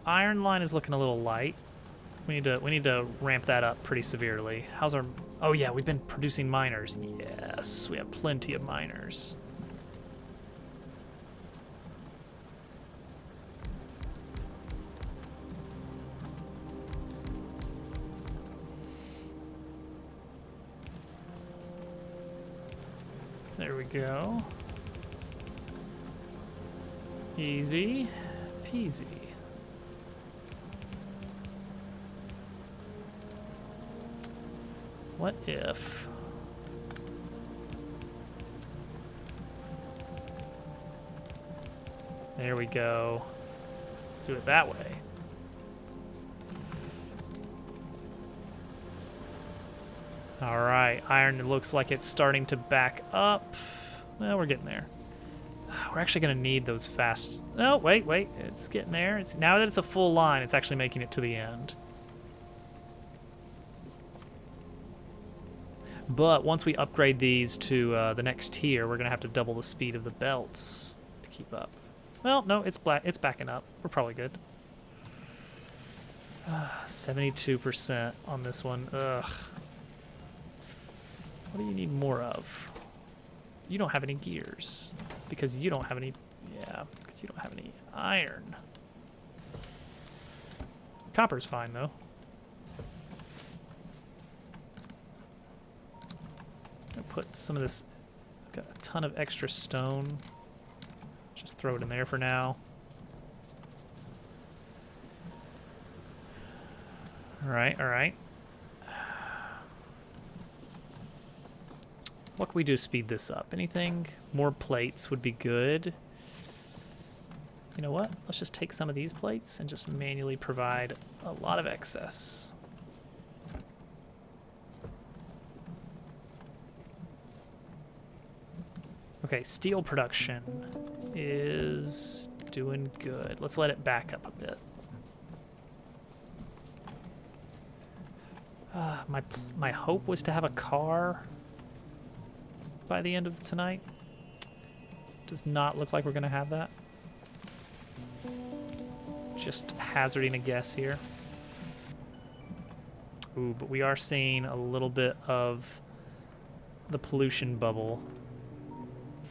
Iron line is looking a little light. We need to ramp that up pretty severely. How's our? Oh yeah, we've been producing miners. Yes, we have plenty of miners. There we go. Easy peasy. What if... There we go. Do it that way. All right, iron looks like it's starting to back up. Well, we're getting there. We're actually gonna need those fast... Oh, wait, it's getting there. It's now that it's a full line, it's actually making it to the end. But once we upgrade these to the next tier, we're gonna have to double the speed of the belts to keep up. Well, no, it's backing up. We're probably good. 72% on this one. Ugh. What do you need more of? You don't have any gears. Because you don't have any... Yeah, because you don't have any iron. Copper's fine, though. I'll put some of this... I've got a ton of extra stone. Just throw it in there for now. Alright, alright. What can we do to speed this up? Anything? More plates would be good. You know what? Let's just take some of these plates and just manually provide a lot of excess. Okay, steel production is doing good. Let's let it back up a bit. My hope was to have a car by the end of tonight. Does not look like we're gonna have that. Just hazarding a guess here. Ooh, but we are seeing a little bit of the pollution bubble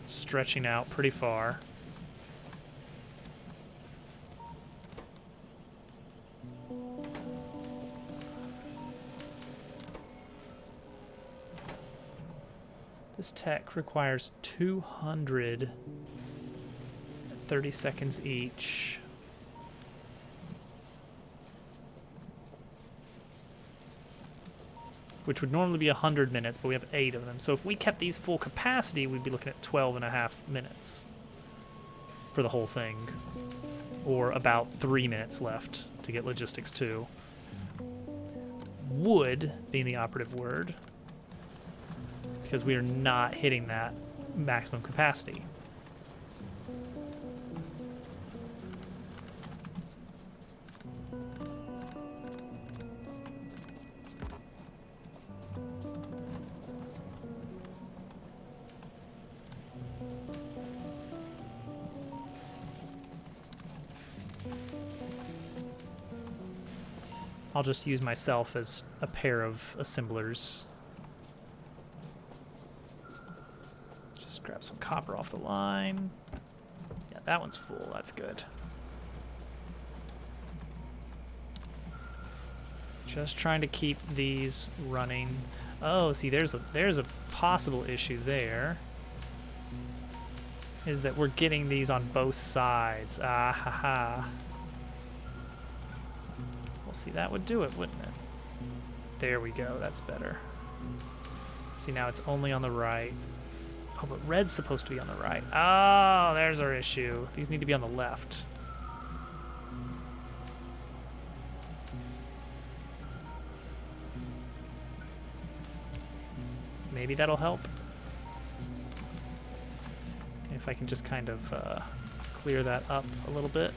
stretching out pretty far. This tech requires 230 seconds each. Which would normally be 100 minutes, but we have 8 of them. So if we kept these full capacity, we'd be looking at 12.5 minutes for the whole thing. Or about 3 minutes left to get logistics 2. Would being the operative word, because we are not hitting that maximum capacity. I'll just use myself as a pair of assemblers. Just grab some copper off the line. Yeah, that one's full. That's good. Just trying to keep these running. Oh, see, there's a possible issue there. Is that we're getting these on both sides. Ah ha ha. Well, see, that would do it, wouldn't it? There we go. That's better. See, now it's only on the right. Oh, but red's supposed to be on the right. Oh, there's our issue. These need to be on the left. Maybe that'll help. If I can just kind of clear that up a little bit.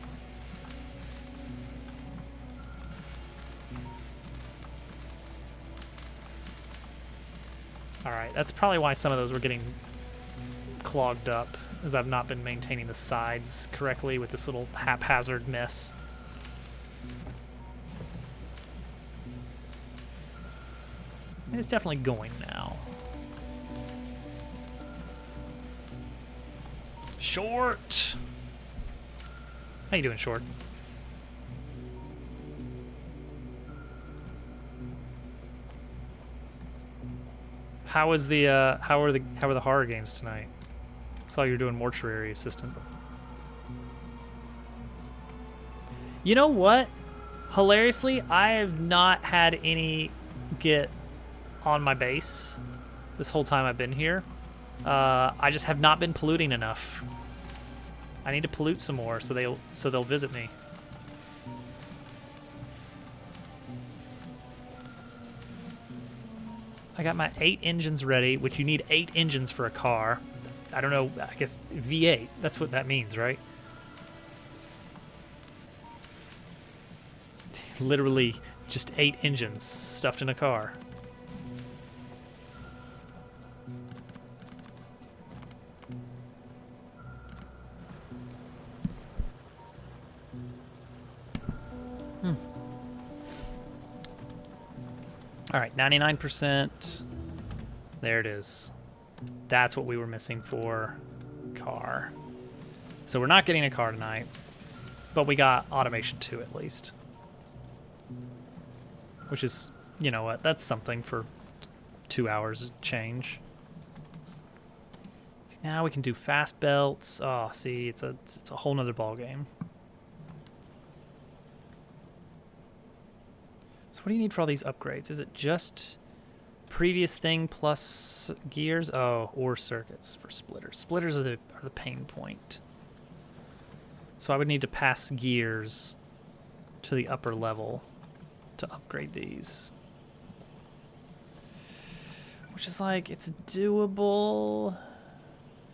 Alright, that's probably why some of those were getting clogged up, as I've not been maintaining the sides correctly with this little haphazard mess. It's definitely going now. Short! How you doing, Short? How are the horror games tonight? I saw you were doing mortuary assistant. You know what? Hilariously, I have not had any get on my base this whole time I've been here. I just have not been polluting enough. I need to pollute some more so they'll visit me. I got my 8 engines ready, which you need 8 engines for a car. I don't know, I guess V8, that's what that means, right? Literally just 8 engines stuffed in a car. All right, 99%. There it is. That's what we were missing for car. So we're not getting a car tonight, but we got automation 2 at least. Which is, you know what, that's something for 2 hours change. See, now we can do fast belts. Oh, see, it's a whole nother ball game. So what do you need for all these upgrades? Is it just previous thing plus gears? Oh, or circuits for splitters. Splitters are the pain point. So I would need to pass gears to the upper level to upgrade these. Which is like, it's doable.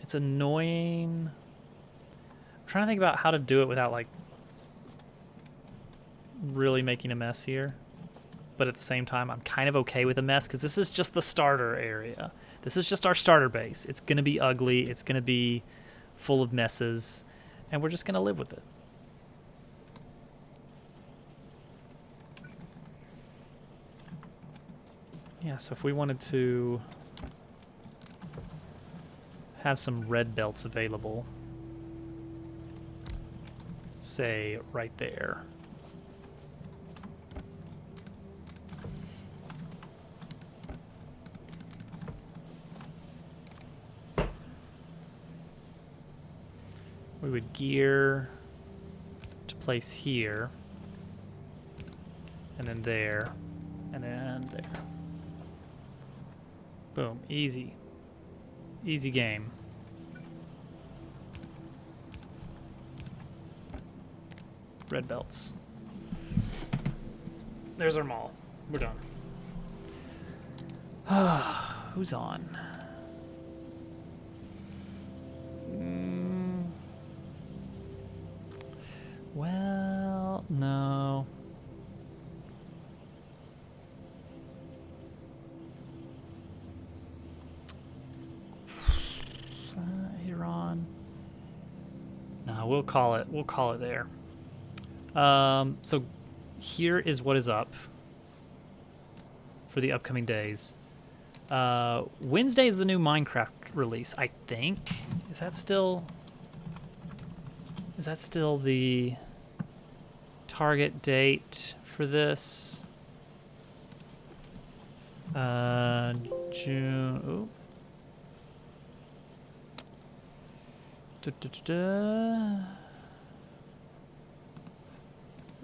It's annoying. I'm trying to think about how to do it without like really making a mess here. But at the same time, I'm kind of okay with a mess because this is just the starter area. This is just our starter base. It's going to be ugly. It's going to be full of messes. And we're just going to live with it. Yeah, so if we wanted to have some red belts available, say right there. We would gear to place here, and then there, and then there. Boom, easy. Easy game. Red belts. There's our mall. We're done. Who's on? Well, no. You're on. No, we'll call it. We'll call it there. So here is what is up for the upcoming days. Wednesday is the new Minecraft release, I think. Is that still the target date for this? June. Ooh. Da-da-da-da.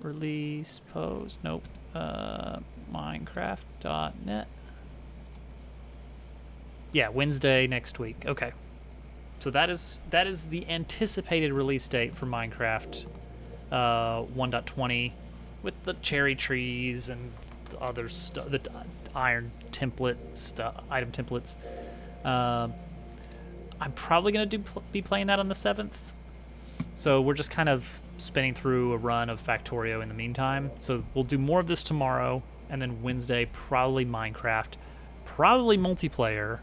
Release post. Nope. Minecraft.net. Yeah, Wednesday next week. Okay. So that is the anticipated release date for Minecraft 1.20 with the cherry trees and the other stuff, the iron template stuff, item templates. I'm probably going to be playing that on the 7th. So we're just kind of spinning through a run of Factorio in the meantime. So we'll do more of this tomorrow, and then Wednesday probably Minecraft, probably multiplayer,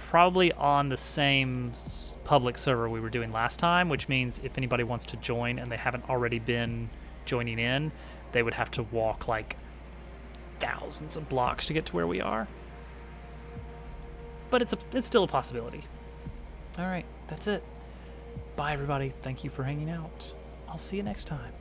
probably on the same public server we were doing last time, which means if anybody wants to join and they haven't already been joining in, they would have to walk like thousands of blocks to get to where we are. But it's still a possibility. All right, that's it. Bye, everybody. Thank you for hanging out. I'll see you next time.